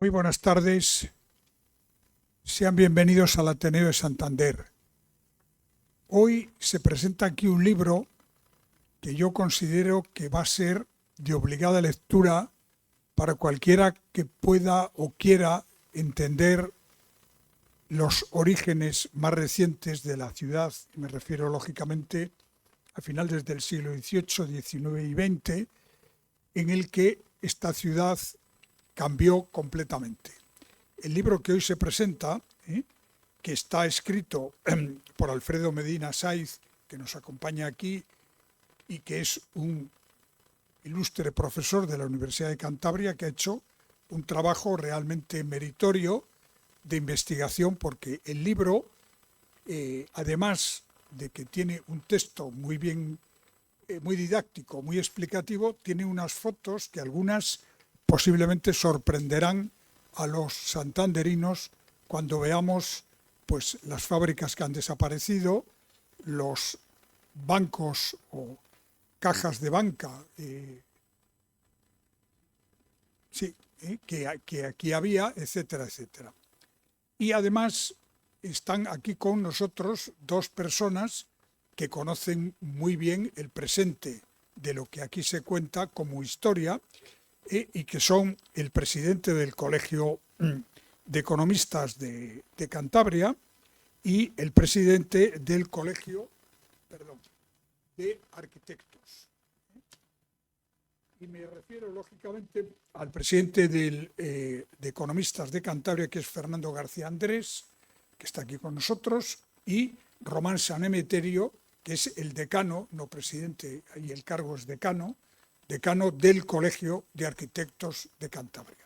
Muy buenas tardes, sean bienvenidos al Ateneo de Santander. Hoy se presenta aquí un libro que yo considero que va a ser de obligada lectura para cualquiera que pueda o quiera entender los orígenes más recientes de la ciudad, y me refiero lógicamente a finales del siglo XVIII, XIX y XX, en el que esta ciudad cambió completamente. El libro que hoy se presenta, que está escrito por Alfredo Medina Saiz, que nos acompaña aquí y que es un ilustre profesor de la Universidad de Cantabria, que ha hecho un trabajo realmente meritorio de investigación, porque el libro, además de que tiene un texto muy bien, muy didáctico, muy explicativo, tiene unas fotos que algunas posiblemente sorprenderán a los santanderinos cuando veamos pues las fábricas que han desaparecido, los bancos o cajas de banca que aquí había, etcétera, etcétera. Y además están aquí con nosotros dos personas que conocen muy bien el presente de lo que aquí se cuenta como historia y que son el presidente del Colegio de Economistas de Cantabria y el presidente del Colegio de Arquitectos. Y me refiero lógicamente al presidente de Economistas de Cantabria, que es Fernando García Andrés, que está aquí con nosotros, y Román San Emeterio, que es el decano, no presidente, y el cargo es decano del Colegio de Arquitectos de Cantabria.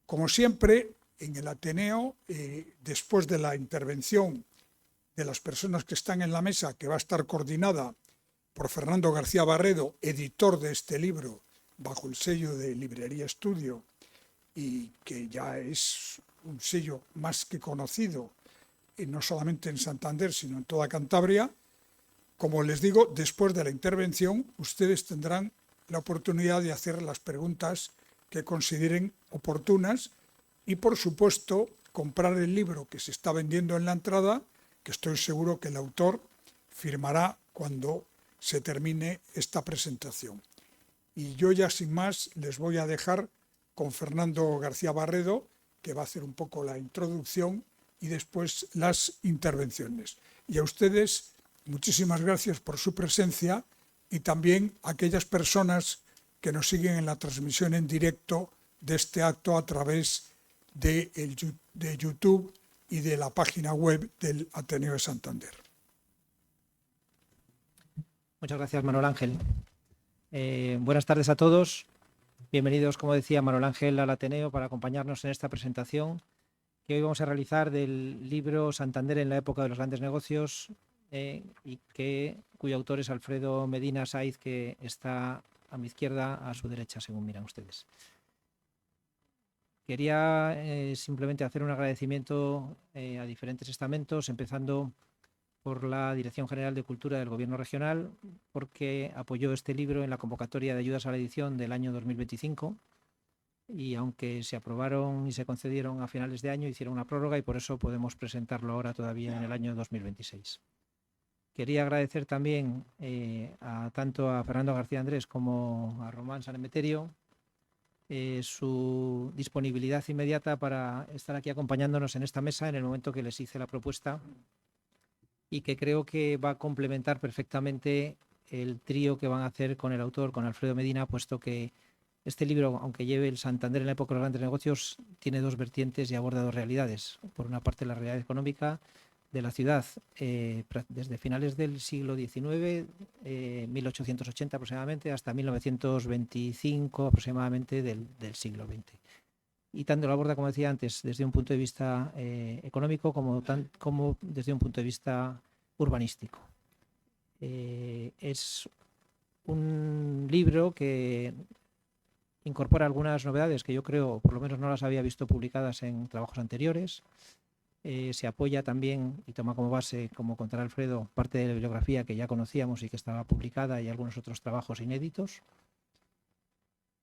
Como siempre, en el Ateneo, después de la intervención de las personas que están en la mesa, que va a estar coordinada por Fernando García Barredo, editor de este libro, bajo el sello de Librería Estudio, y que ya es un sello más que conocido, y no solamente en Santander, sino en toda Cantabria. Como les digo, después de la intervención, ustedes tendrán la oportunidad de hacer las preguntas que consideren oportunas y, por supuesto, comprar el libro que se está vendiendo en la entrada, que estoy seguro que el autor firmará cuando se termine esta presentación. Y yo ya sin más les voy a dejar con Fernando García Barredo, que va a hacer un poco la introducción y después las intervenciones. Y a ustedes, muchísimas gracias por su presencia y también a aquellas personas que nos siguen en la transmisión en directo de este acto a través de YouTube y de la página web del Ateneo de Santander. Muchas gracias, Manuel Ángel. Buenas tardes a todos. Bienvenidos, como decía Manuel Ángel, al Ateneo para acompañarnos en esta presentación que hoy vamos a realizar del libro Santander en la época de los grandes negocios y cuyo autor es Alfredo Medina Saiz, que está a mi izquierda, a su derecha, según miran ustedes. Quería simplemente hacer un agradecimiento a diferentes estamentos, empezando por la Dirección General de Cultura del Gobierno Regional, porque apoyó este libro en la convocatoria de ayudas a la edición del año 2025 y aunque se aprobaron y se concedieron a finales de año, hicieron una prórroga y por eso podemos presentarlo ahora todavía en el año 2026. Quería agradecer también tanto a Fernando García Andrés como a Román San Emeterio su disponibilidad inmediata para estar aquí acompañándonos en esta mesa en el momento que les hice la propuesta y que creo que va a complementar perfectamente el trío que van a hacer con el autor, con Alfredo Medina, puesto que este libro, aunque lleve el Santander en la época de los grandes negocios, tiene dos vertientes y aborda dos realidades. Por una parte, la realidad económica de la ciudad desde finales del siglo XIX, 1880 aproximadamente, hasta 1925 aproximadamente del siglo XX. Y tanto lo aborda, como decía antes, desde un punto de vista económico como desde un punto de vista urbanístico. Es un libro que incorpora algunas novedades que yo creo, por lo menos no las había visto publicadas en trabajos anteriores. Se apoya también y toma como base, como contará Alfredo, parte de la bibliografía que ya conocíamos y que estaba publicada y algunos otros trabajos inéditos.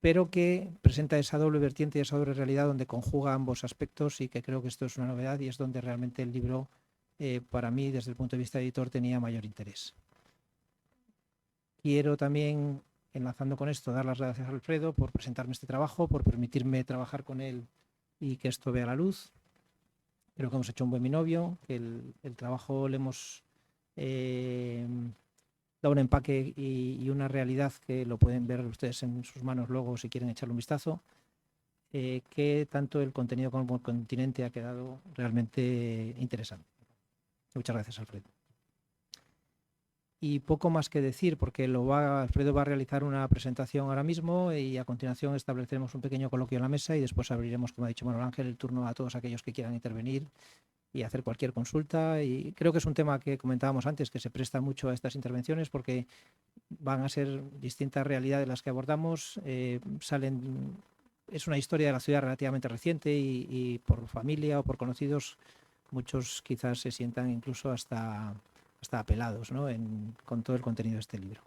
pero que presenta esa doble vertiente y esa doble realidad donde conjuga ambos aspectos, y que creo que esto es una novedad y es donde realmente el libro, para mí, desde el punto de vista de editor, tenía mayor interés. Quiero también, enlazando con esto, dar las gracias a Alfredo por presentarme este trabajo, por permitirme trabajar con él y que esto vea la luz. Creo que hemos hecho un buen binomio, que el trabajo le hemos dado un empaque y una realidad que lo pueden ver ustedes en sus manos luego si quieren echarle un vistazo, que tanto el contenido como el continente ha quedado realmente interesante. Muchas gracias, Alfredo. Y poco más que decir, porque Alfredo va a realizar una presentación ahora mismo y a continuación estableceremos un pequeño coloquio en la mesa y después abriremos, como ha dicho Manuel Ángel, el turno a todos aquellos que quieran intervenir y hacer cualquier consulta. Y creo que es un tema que comentábamos antes, que se presta mucho a estas intervenciones porque van a ser distintas realidades las que abordamos. Es una historia de la ciudad relativamente reciente y por familia o por conocidos, muchos quizás se sientan incluso hasta apelados, ¿no?, con todo el contenido de este libro.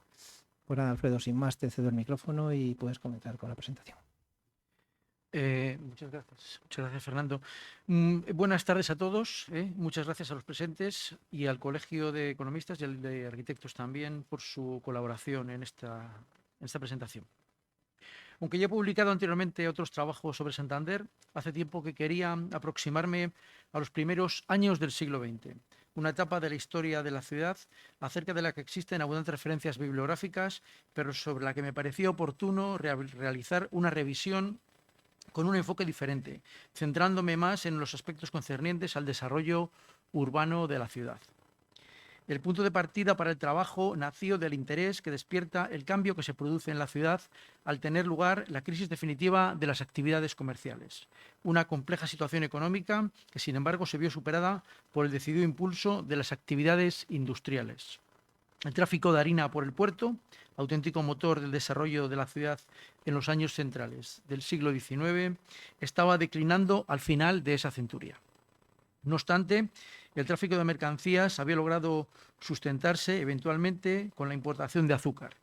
Pues nada, Alfredo, sin más, te cedo el micrófono y puedes comenzar con la presentación. Muchas gracias, Fernando. Buenas tardes a todos. Muchas gracias a los presentes y al Colegio de Economistas y al de Arquitectos también por su colaboración en esta presentación. Aunque ya he publicado anteriormente otros trabajos sobre Santander, hace tiempo que quería aproximarme a los primeros años del siglo XX, una etapa de la historia de la ciudad acerca de la que existen abundantes referencias bibliográficas, pero sobre la que me parecía oportuno realizar una revisión con un enfoque diferente, centrándome más en los aspectos concernientes al desarrollo urbano de la ciudad. El punto de partida para el trabajo nació del interés que despierta el cambio que se produce en la ciudad al tener lugar la crisis definitiva de las actividades comerciales. Una compleja situación económica que, sin embargo, se vio superada por el decidido impulso de las actividades industriales. El tráfico de harina por el puerto, auténtico motor del desarrollo de la ciudad en los años centrales del siglo XIX, estaba declinando al final de esa centuria. No obstante, el tráfico de mercancías había logrado sustentarse eventualmente con la importación de azúcar,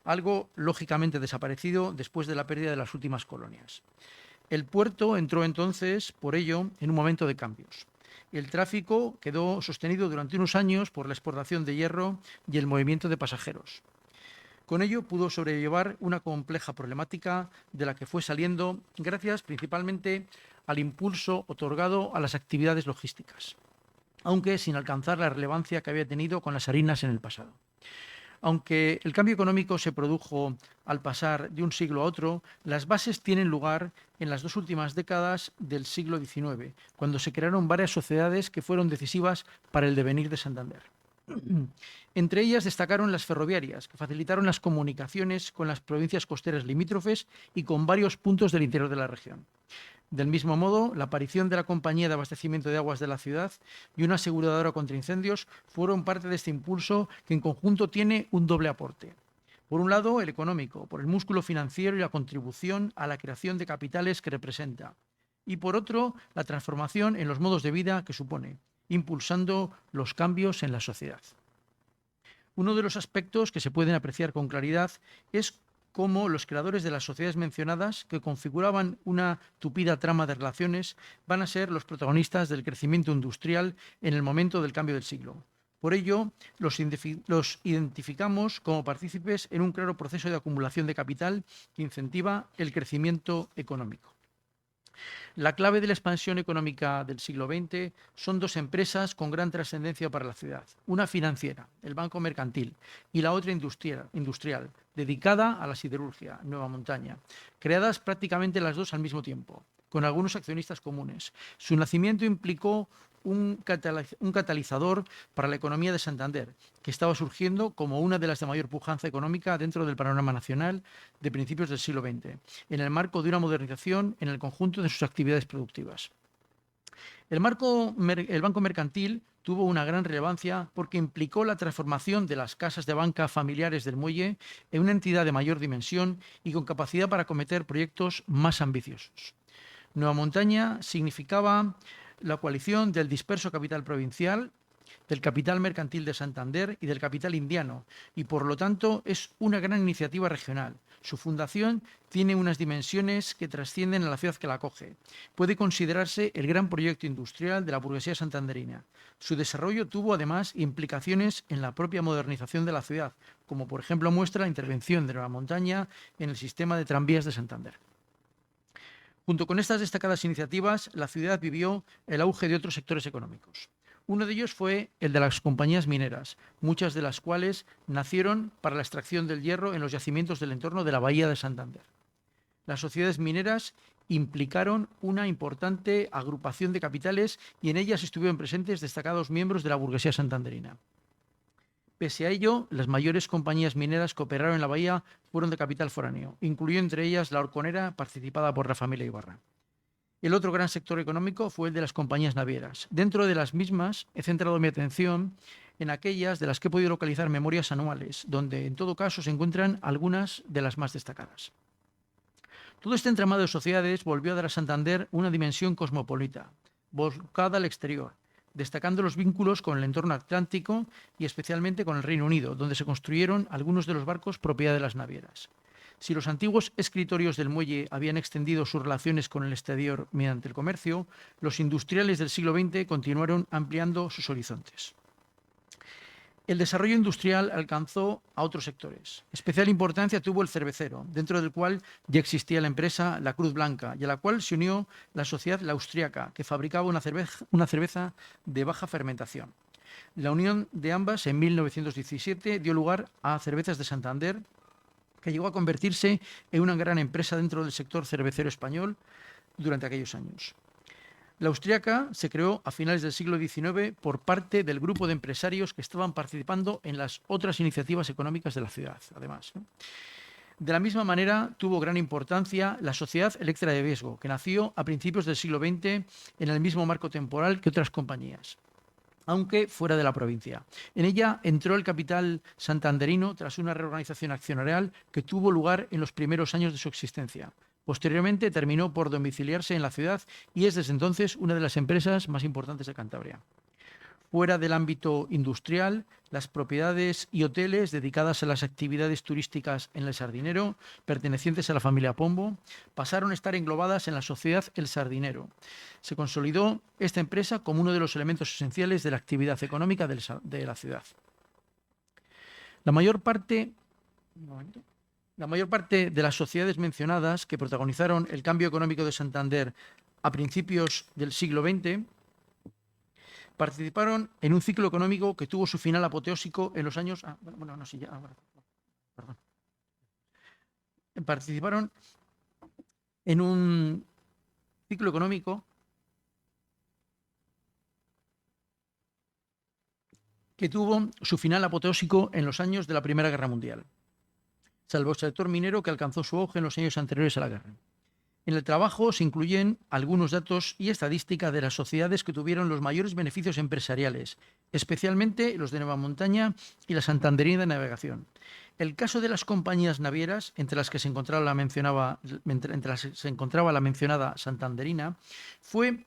algo lógicamente desaparecido después de la pérdida de las últimas colonias. El puerto entró entonces, por ello, en un momento de cambios. El tráfico quedó sostenido durante unos años por la exportación de hierro y el movimiento de pasajeros. Con ello pudo sobrellevar una compleja problemática de la que fue saliendo gracias principalmente al impulso otorgado a las actividades logísticas, aunque sin alcanzar la relevancia que había tenido con las harinas en el pasado. Aunque el cambio económico se produjo al pasar de un siglo a otro, las bases tienen lugar en las dos últimas décadas del siglo XIX, cuando se crearon varias sociedades que fueron decisivas para el devenir de Santander. Entre ellas destacaron las ferroviarias, que facilitaron las comunicaciones con las provincias costeras limítrofes y con varios puntos del interior de la región. Del mismo modo, la aparición de la Compañía de Abastecimiento de Aguas de la ciudad y una aseguradora contra incendios fueron parte de este impulso que en conjunto tiene un doble aporte. Por un lado, el económico, por el músculo financiero y la contribución a la creación de capitales que representa. Y por otro, la transformación en los modos de vida que supone, impulsando los cambios en la sociedad. Uno de los aspectos que se pueden apreciar con claridad es cómo los creadores de las sociedades mencionadas, que configuraban una tupida trama de relaciones, van a ser los protagonistas del crecimiento industrial en el momento del cambio del siglo. Por ello, los identificamos como partícipes en un claro proceso de acumulación de capital que incentiva el crecimiento económico. La clave de la expansión económica del siglo XX son dos empresas con gran trascendencia para la ciudad. Una financiera, el Banco Mercantil, y la otra industrial, dedicada a la siderurgia, Nueva Montaña, creadas prácticamente las dos al mismo tiempo, con algunos accionistas comunes. Su nacimiento implicó un catalizador para la economía de Santander, que estaba surgiendo como una de las de mayor pujanza económica dentro del panorama nacional de principios del siglo XX, en el marco de una modernización en el conjunto de sus actividades productivas. El Banco Mercantil tuvo una gran relevancia porque implicó la transformación de las casas de banca familiares del muelle en una entidad de mayor dimensión y con capacidad para acometer proyectos más ambiciosos. Nueva Montaña significaba la coalición del disperso capital provincial del capital mercantil de Santander y del capital indiano, y por lo tanto es una gran iniciativa regional. Su fundación tiene unas dimensiones que trascienden a la ciudad que la acoge. Puede considerarse el gran proyecto industrial de la burguesía santanderina. Su desarrollo tuvo además implicaciones en la propia modernización de la ciudad, como por ejemplo muestra la intervención de Nueva Montaña en el sistema de tranvías de Santander. Junto con estas destacadas iniciativas, la ciudad vivió el auge de otros sectores económicos. Uno de ellos fue el de las compañías mineras, muchas de las cuales nacieron para la extracción del hierro en los yacimientos del entorno de la bahía de Santander. Las sociedades mineras implicaron una importante agrupación de capitales y en ellas estuvieron presentes destacados miembros de la burguesía santanderina. Pese a ello, las mayores compañías mineras que operaron en la bahía fueron de capital foráneo, incluyendo entre ellas la Horconera, participada por la familia Ibarra. El otro gran sector económico fue el de las compañías navieras. Dentro de las mismas he centrado mi atención en aquellas de las que he podido localizar memorias anuales, donde en todo caso se encuentran algunas de las más destacadas. Todo este entramado de sociedades volvió a dar a Santander una dimensión cosmopolita, volcada al exterior, destacando los vínculos con el entorno atlántico y especialmente con el Reino Unido, donde se construyeron algunos de los barcos propiedad de las navieras. Si los antiguos escritorios del muelle habían extendido sus relaciones con el exterior mediante el comercio, los industriales del siglo XX continuaron ampliando sus horizontes. El desarrollo industrial alcanzó a otros sectores. Especial importancia tuvo el cervecero, dentro del cual ya existía la empresa La Cruz Blanca y a la cual se unió la sociedad La Austriaca, que fabricaba una cerveza de baja fermentación. La unión de ambas en 1917 dio lugar a Cervezas de Santander, que llegó a convertirse en una gran empresa dentro del sector cervecero español durante aquellos años. La Austriaca se creó a finales del siglo XIX por parte del grupo de empresarios que estaban participando en las otras iniciativas económicas de la ciudad, además. De la misma manera, tuvo gran importancia la Sociedad Electra de Viesgo, que nació a principios del siglo XX en el mismo marco temporal que otras compañías, aunque fuera de la provincia. En ella entró el capital santanderino tras una reorganización accionarial que tuvo lugar en los primeros años de su existencia. Posteriormente terminó por domiciliarse en la ciudad y es desde entonces una de las empresas más importantes de Cantabria. Fuera del ámbito industrial, las propiedades y hoteles dedicadas a las actividades turísticas en El Sardinero, pertenecientes a la familia Pombo, pasaron a estar englobadas en la sociedad El Sardinero. Se consolidó esta empresa como uno de los elementos esenciales de la actividad económica de la ciudad. La mayor parte de las sociedades mencionadas que protagonizaron el cambio económico de Santander a principios del siglo XX participaron en un ciclo económico que tuvo su final apoteósico en los años... Participaron en un ciclo económico que tuvo su final apoteósico en los años de la Primera Guerra Mundial, salvo el sector minero que alcanzó su auge en los años anteriores a la guerra. En el trabajo se incluyen algunos datos y estadísticas de las sociedades que tuvieron los mayores beneficios empresariales, especialmente los de Nueva Montaña y la Santanderina de Navegación. El caso de las compañías navieras, entre las que se encontraba la mencionada Santanderina, fue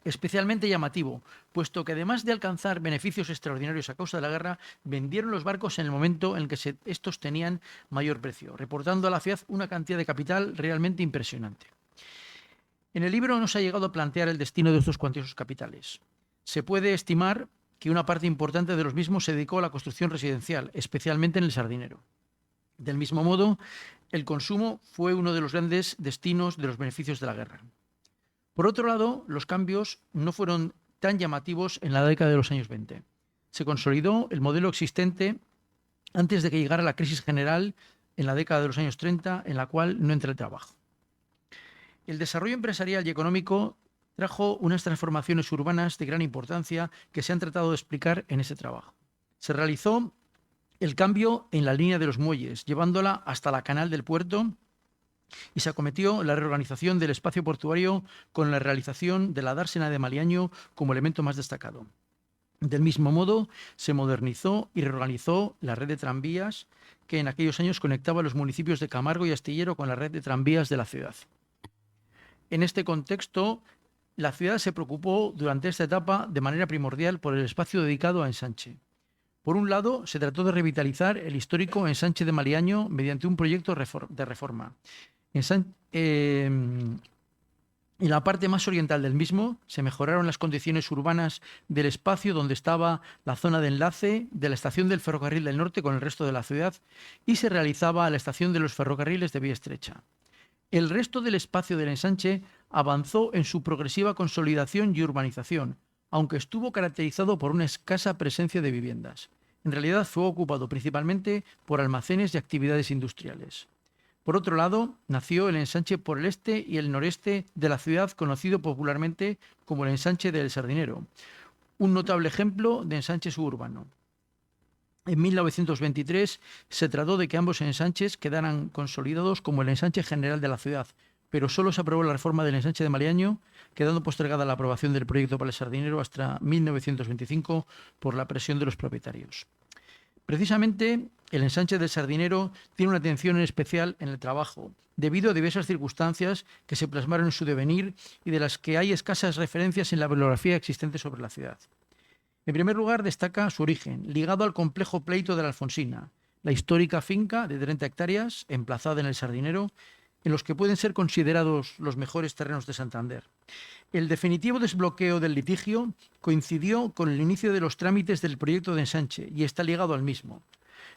especialmente llamativo, puesto que además de alcanzar beneficios extraordinarios a causa de la guerra, vendieron los barcos en el momento en el que estos tenían mayor precio, reportando a la ciudad una cantidad de capital realmente impresionante. En el libro no se ha llegado a plantear el destino de estos cuantiosos capitales. Se puede estimar que una parte importante de los mismos se dedicó a la construcción residencial, especialmente en El Sardinero. Del mismo modo, el consumo fue uno de los grandes destinos de los beneficios de la guerra. Por otro lado, los cambios no fueron tan llamativos en la década de los años 20. Se consolidó el modelo existente antes de que llegara la crisis general en la década de los años 30, en la cual no entra el trabajo. El desarrollo empresarial y económico trajo unas transformaciones urbanas de gran importancia que se han tratado de explicar en ese trabajo. Se realizó el cambio en la línea de los muelles, llevándola hasta la canal del puerto, y se acometió la reorganización del espacio portuario con la realización de la dársena de Maliaño como elemento más destacado. Del mismo modo, se modernizó y reorganizó la red de tranvías que en aquellos años conectaba los municipios de Camargo y Astillero con la red de tranvías de la ciudad. En este contexto, la ciudad se preocupó durante esta etapa de manera primordial por el espacio dedicado a ensanche. Por un lado, se trató de revitalizar el histórico ensanche de Mariaño mediante un proyecto de reforma. En la parte más oriental del mismo se mejoraron las condiciones urbanas del espacio donde estaba la zona de enlace de la estación del ferrocarril del norte con el resto de la ciudad y se realizaba la estación de los ferrocarriles de vía estrecha. El resto del espacio del ensanche avanzó en su progresiva consolidación y urbanización, aunque estuvo caracterizado por una escasa presencia de viviendas. En realidad fue ocupado principalmente por almacenes y actividades industriales. Por otro lado, nació el ensanche por el este y el noreste de la ciudad, conocido popularmente como el ensanche del Sardinero, un notable ejemplo de ensanche suburbano. En 1923 se trató de que ambos ensanches quedaran consolidados como el ensanche general de la ciudad, pero solo se aprobó la reforma del ensanche de Mariaño, quedando postergada la aprobación del proyecto para el Sardinero hasta 1925 por la presión de los propietarios. Precisamente, el ensanche del Sardinero tiene una atención especial en el trabajo, debido a diversas circunstancias que se plasmaron en su devenir y de las que hay escasas referencias en la bibliografía existente sobre la ciudad. En primer lugar, destaca su origen, ligado al complejo pleito de la Alfonsina, la histórica finca de 30 hectáreas, emplazada en el Sardinero, en los que pueden ser considerados los mejores terrenos de Santander. El definitivo desbloqueo del litigio coincidió con el inicio de los trámites del proyecto de ensanche y está ligado al mismo.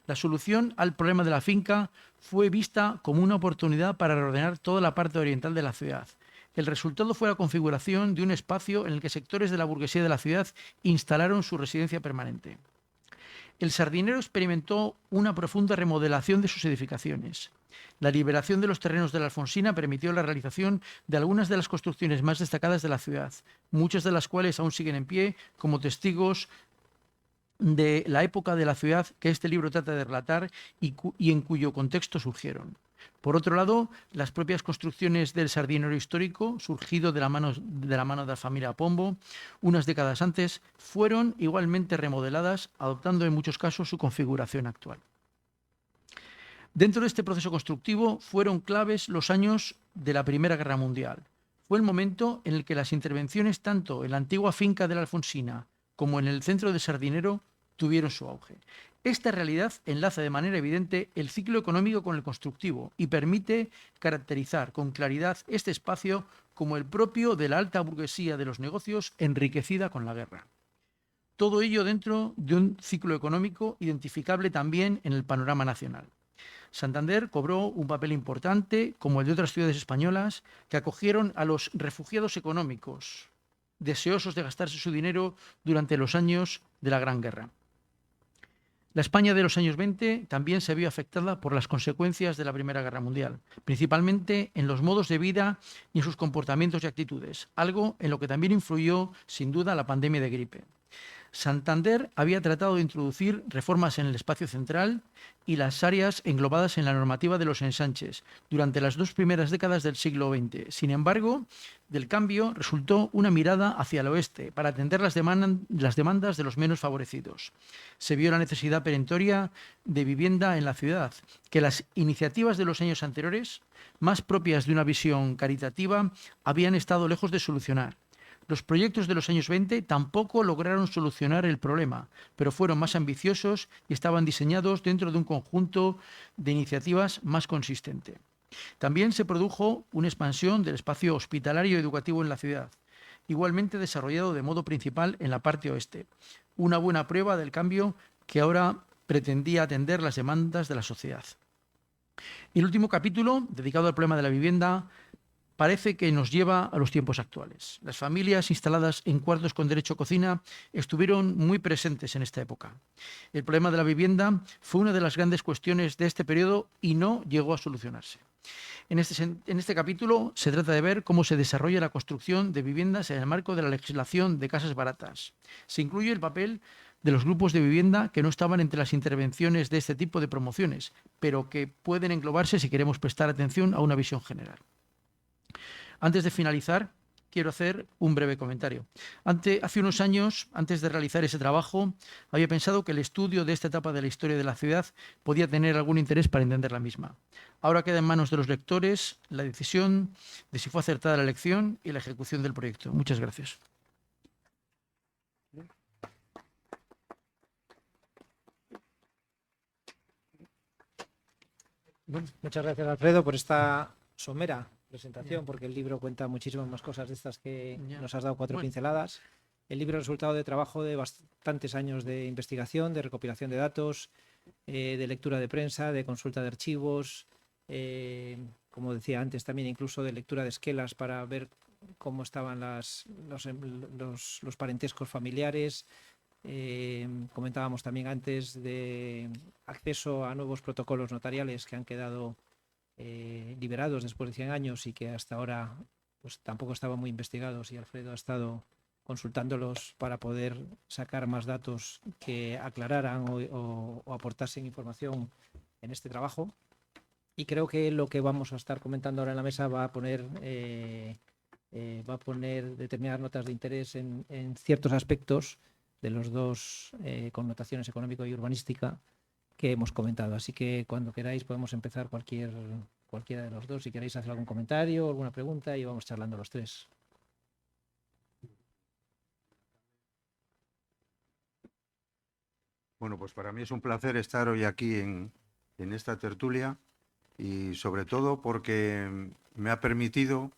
La solución al problema de la finca fue vista como una oportunidad para reordenar toda la parte oriental de la ciudad. El resultado fue la configuración de un espacio en el que sectores de la burguesía de la ciudad instalaron su residencia permanente. El Sardinero experimentó una profunda remodelación de sus edificaciones. La liberación de los terrenos de la Alfonsina permitió la realización de algunas de las construcciones más destacadas de la ciudad, muchas de las cuales aún siguen en pie como testigos de la época de la ciudad que este libro trata de relatar y en cuyo contexto surgieron. Por otro lado, las propias construcciones del Sardinero histórico, surgido de la mano de la familia Pombo, unas décadas antes, fueron igualmente remodeladas, adoptando en muchos casos su configuración actual. Dentro de este proceso constructivo fueron claves los años de la Primera Guerra Mundial. Fue el momento en el que las intervenciones tanto en la antigua finca de la Alfonsina como en el centro de Sardinero tuvieron su auge. Esta realidad enlaza de manera evidente el ciclo económico con el constructivo y permite caracterizar con claridad este espacio como el propio de la alta burguesía de los negocios enriquecida con la guerra. Todo ello dentro de un ciclo económico identificable también en el panorama nacional. Santander cobró un papel importante, como el de otras ciudades españolas, que acogieron a los refugiados económicos, deseosos de gastarse su dinero durante los años de la Gran Guerra. La España de los años 20 también se vio afectada por las consecuencias de la Primera Guerra Mundial, principalmente en los modos de vida y en sus comportamientos y actitudes, algo en lo que también influyó, sin duda, la pandemia de gripe. Santander había tratado de introducir reformas en el espacio central y las áreas englobadas en la normativa de los ensanches durante las 2 primeras décadas del siglo XX. Sin embargo, del cambio resultó una mirada hacia el oeste para atender las demandas de los menos favorecidos. Se vio la necesidad perentoria de vivienda en la ciudad, que las iniciativas de los años anteriores, más propias de una visión caritativa, habían estado lejos de solucionar. Los proyectos de los años 20 tampoco lograron solucionar el problema, pero fueron más ambiciosos y estaban diseñados dentro de un conjunto de iniciativas más consistente. También se produjo una expansión del espacio hospitalario y educativo en la ciudad, igualmente desarrollado de modo principal en la parte oeste, una buena prueba del cambio que ahora pretendía atender las demandas de la sociedad. El último capítulo, dedicado al problema de la vivienda, parece que nos lleva a los tiempos actuales. Las familias instaladas en cuartos con derecho a cocina estuvieron muy presentes en esta época. El problema de la vivienda fue una de las grandes cuestiones de este periodo y no llegó a solucionarse. En este capítulo se trata de ver cómo se desarrolla la construcción de viviendas en el marco de la legislación de casas baratas. Se incluye el papel de los grupos de vivienda que no estaban entre las intervenciones de este tipo de promociones, pero que pueden englobarse si queremos prestar atención a una visión general. Antes de finalizar, quiero hacer un breve comentario. Hace unos años, antes de realizar ese trabajo, había pensado que el estudio de esta etapa de la historia de la ciudad podía tener algún interés para entender la misma. Ahora queda en manos de los lectores la decisión de si fue acertada la elección y la ejecución del proyecto. Muchas gracias. Bueno, muchas gracias, Alfredo, por esta somera presentación, porque el libro cuenta muchísimas más cosas de estas que nos has dado cuatro pinceladas. El libro es resultado de trabajo de bastantes años de investigación, de recopilación de datos, de lectura de prensa, de consulta de archivos, como decía antes, también incluso de lectura de esquelas para ver cómo estaban los parentescos familiares. Comentábamos también antes de acceso a nuevos protocolos notariales que han quedado liberados después de 100 años y que hasta ahora pues tampoco estaban muy investigados, y Alfredo ha estado consultándolos para poder sacar más datos que aclararan o aportasen información en este trabajo. Y creo que lo que vamos a estar comentando ahora en la mesa va a poner determinadas notas de interés en ciertos aspectos de los dos connotaciones económico y urbanística que hemos comentado. Así que cuando queráis podemos empezar cualquiera de los dos. Si queréis hacer algún comentario, alguna pregunta, y vamos charlando los tres. Bueno, pues para mí es un placer estar hoy aquí en esta tertulia, y sobre todo porque me ha permitido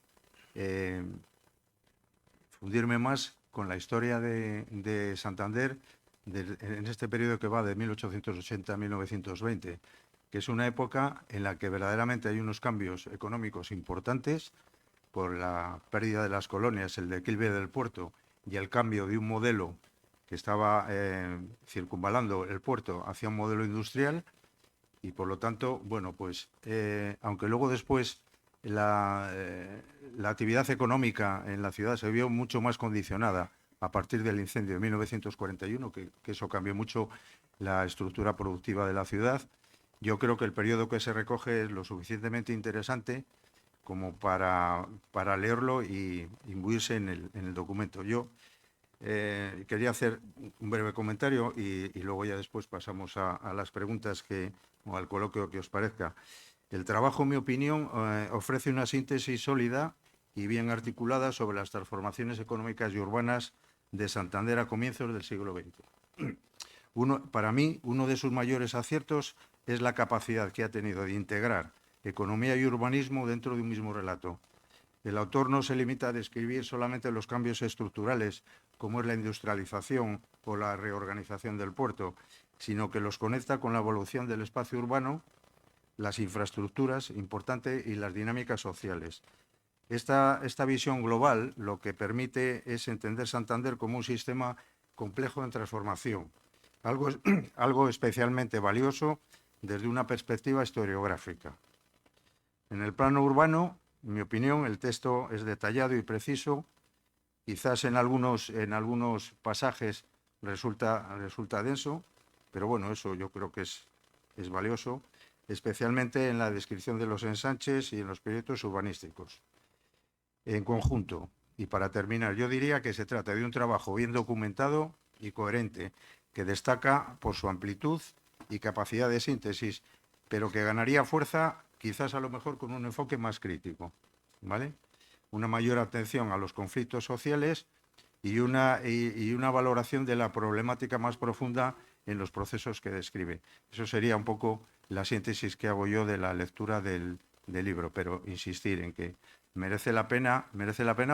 fundirme más con la historia de Santander en este periodo que va de 1880 a 1920, que es una época en la que verdaderamente hay unos cambios económicos importantes por la pérdida de las colonias, el declive del puerto y el cambio de un modelo que estaba circunvalando el puerto hacia un modelo industrial. Y por lo tanto, bueno, pues aunque luego después la actividad económica en la ciudad se vio mucho más condicionada a partir del incendio de 1941, que eso cambió mucho la estructura productiva de la ciudad, yo creo que el periodo que se recoge es lo suficientemente interesante como para leerlo y imbuirse en el documento. Yo quería hacer un breve comentario y luego ya después pasamos a las preguntas o al coloquio que os parezca. El trabajo, en mi opinión, ofrece una síntesis sólida y bien articulada sobre las transformaciones económicas y urbanas de Santander a comienzos del siglo XX. Para mí, uno de sus mayores aciertos es la capacidad que ha tenido de integrar economía y urbanismo dentro de un mismo relato. El autor no se limita a describir solamente los cambios estructurales, como es la industrialización o la reorganización del puerto, sino que los conecta con la evolución del espacio urbano, las infraestructuras importantes y las dinámicas sociales. Esta visión global lo que permite es entender Santander como un sistema complejo en transformación, algo especialmente valioso desde una perspectiva historiográfica. En el plano urbano, en mi opinión, el texto es detallado y preciso. Quizás en algunos pasajes resulta denso, pero bueno, eso yo creo que es valioso, especialmente en la descripción de los ensanches y en los proyectos urbanísticos. En conjunto, y para terminar, yo diría que se trata de un trabajo bien documentado y coherente, que destaca por su amplitud y capacidad de síntesis, pero que ganaría fuerza quizás a lo mejor con un enfoque más crítico, ¿vale? Una mayor atención a los conflictos sociales y una valoración de la problemática más profunda en los procesos que describe. Eso sería un poco la síntesis que hago yo de la lectura del libro, pero insistir en que merece la pena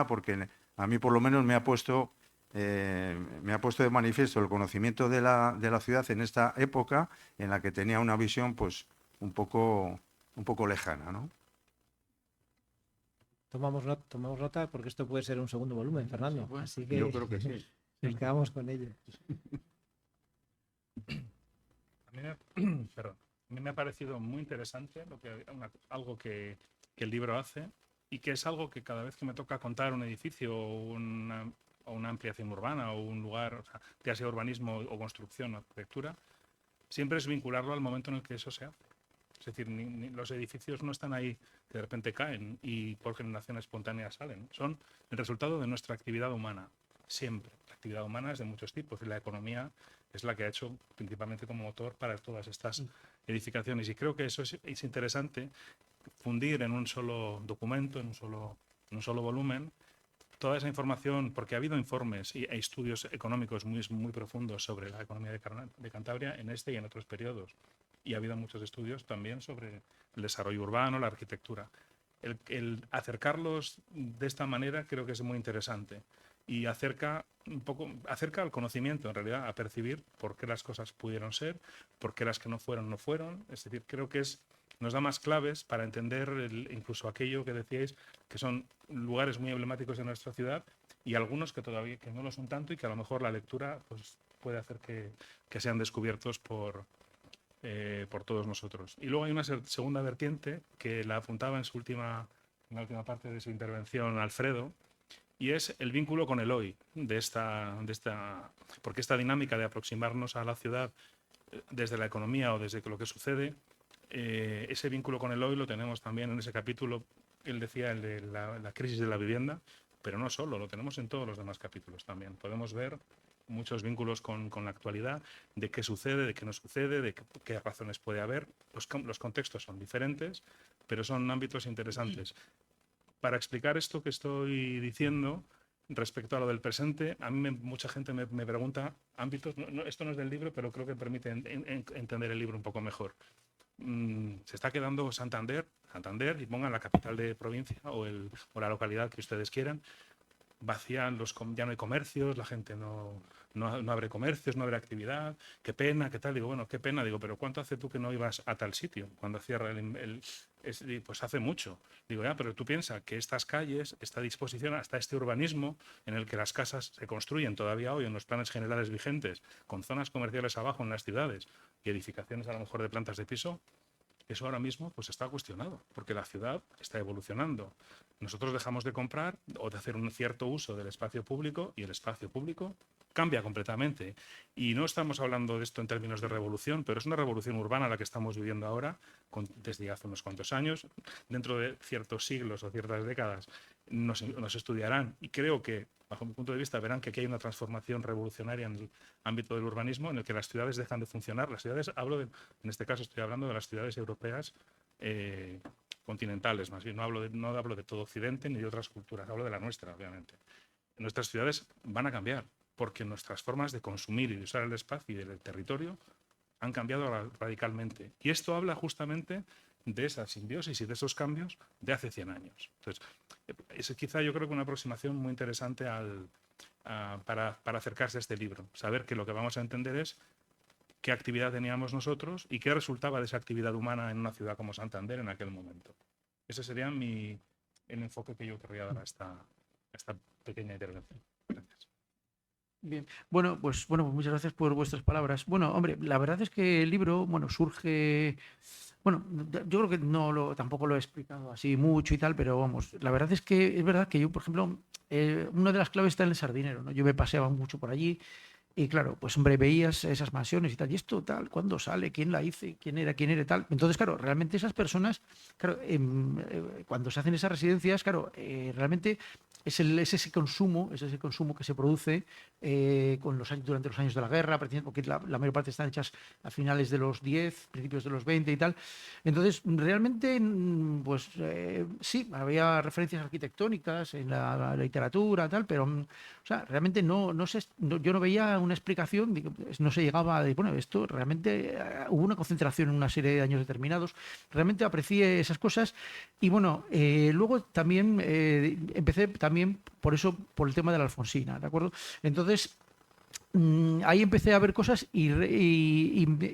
porque a mí por lo menos me ha puesto de manifiesto el conocimiento de la ciudad en esta época en la que tenía una visión pues un poco lejana, ¿no? Tomamos nota porque esto puede ser un segundo volumen, Fernando. Sí, bueno, así que yo creo que sí. Nos quedamos con ello. A mí me ha parecido muy interesante algo que el libro hace, y que es algo que cada vez que me toca contar un edificio o una ampliación urbana o un lugar, o sea, ya sea urbanismo o construcción o arquitectura, siempre es vincularlo al momento en el que eso se hace. Es decir, los edificios no están ahí que de repente caen y por generación espontánea salen. Son el resultado de nuestra actividad humana, siempre. La actividad humana es de muchos tipos y la economía es la que ha hecho principalmente como motor para todas estas edificaciones. Y creo que eso es interesante, fundir en un solo documento, en un solo volumen, toda esa información, porque ha habido informes e estudios económicos muy profundos sobre la economía de Cantabria en este y en otros periodos. Y ha habido muchos estudios también sobre el desarrollo urbano, la arquitectura. El acercarlos de esta manera creo que es muy interesante y acerca al conocimiento, en realidad, a percibir por qué las cosas pudieron ser, por qué las que no fueron, no fueron. Es decir, creo que nos da más claves para entender incluso aquello que decíais, que son lugares muy emblemáticos de nuestra ciudad y algunos que todavía que no lo son tanto y que a lo mejor la lectura pues, puede hacer que sean descubiertos por todos nosotros. Y luego hay una segunda vertiente que la apuntaba en la última parte de su intervención Alfredo, y es el vínculo con el hoy porque esta dinámica de aproximarnos a la ciudad desde la economía o desde lo que sucede, ese vínculo con el hoy lo tenemos también en ese capítulo. Él decía el de la crisis de la vivienda, pero no solo, lo tenemos en todos los demás capítulos también. Podemos ver muchos vínculos con la actualidad, de qué sucede, de qué no sucede, de qué razones puede haber. Los contextos son diferentes, pero son ámbitos interesantes. Para explicar esto que estoy diciendo respecto a lo del presente, a mí mucha gente me pregunta ámbitos, esto no es del libro, pero creo que permite entender el libro un poco mejor. Se está quedando Santander, y pongan la capital de provincia o la localidad que ustedes quieran, vacían, ya no hay comercios, la gente no abre comercios, no abre actividad, qué pena, qué tal. Digo, bueno, qué pena, digo, pero ¿cuánto hace tú que no ibas a tal sitio cuando cierra pues hace mucho? Digo, ya, pero tú piensas que estas calles, esta disposición, hasta este urbanismo en el que las casas se construyen todavía hoy en los planes generales vigentes, con zonas comerciales abajo en las ciudades y edificaciones a lo mejor de plantas de piso, eso ahora mismo pues está cuestionado, porque la ciudad está evolucionando. Nosotros dejamos de comprar o de hacer un cierto uso del espacio público y el espacio público cambia completamente. Y no estamos hablando de esto en términos de revolución, pero es una revolución urbana la que estamos viviendo ahora, desde hace unos cuantos años. Dentro de ciertos siglos o ciertas décadas nos estudiarán y creo que, bajo mi punto de vista, verán que aquí hay una transformación revolucionaria en el ámbito del urbanismo en el que las ciudades dejan de funcionar. Las ciudades, en este caso estoy hablando de las ciudades europeas continentales, más bien, no hablo de todo Occidente ni de otras culturas, hablo de la nuestra, obviamente. Nuestras ciudades van a cambiar porque nuestras formas de consumir y de usar el espacio y del territorio han cambiado radicalmente. Y esto habla justamente de esa simbiosis y de esos cambios de hace 100 años. Entonces, es quizá yo creo que una aproximación muy interesante para acercarse a este libro. Saber que lo que vamos a entender es qué actividad teníamos nosotros y qué resultaba de esa actividad humana en una ciudad como Santander en aquel momento. Ese sería el enfoque que yo querría dar a esta pequeña intervención. Gracias. Bien, bueno, pues muchas gracias por vuestras palabras. Bueno, hombre, la verdad es que el libro, surge, yo creo que tampoco lo he explicado así mucho y tal, pero vamos, la verdad es que es verdad que yo, por ejemplo, una de las claves está en el Sardinero, ¿no? Yo me paseaba mucho por allí. Y claro, pues hombre, veías esas mansiones y tal, y esto tal, ¿cuándo sale? ¿Quién la hizo? ¿Quién era tal? Entonces, claro, realmente esas personas, claro, cuando se hacen esas residencias, claro, realmente es ese consumo que se produce durante los años de la guerra, porque la mayor parte están hechas a finales de los 10, principios de los 20 y tal. Entonces, realmente, pues sí, había referencias arquitectónicas en la literatura, tal, pero o sea, realmente yo no veía una explicación, no se llegaba a decir, bueno, esto realmente hubo una concentración en una serie de años determinados. Realmente aprecié esas cosas y bueno, luego también empecé también por el tema de la Alfonsina, ¿de acuerdo? Entonces, ahí empecé a ver cosas y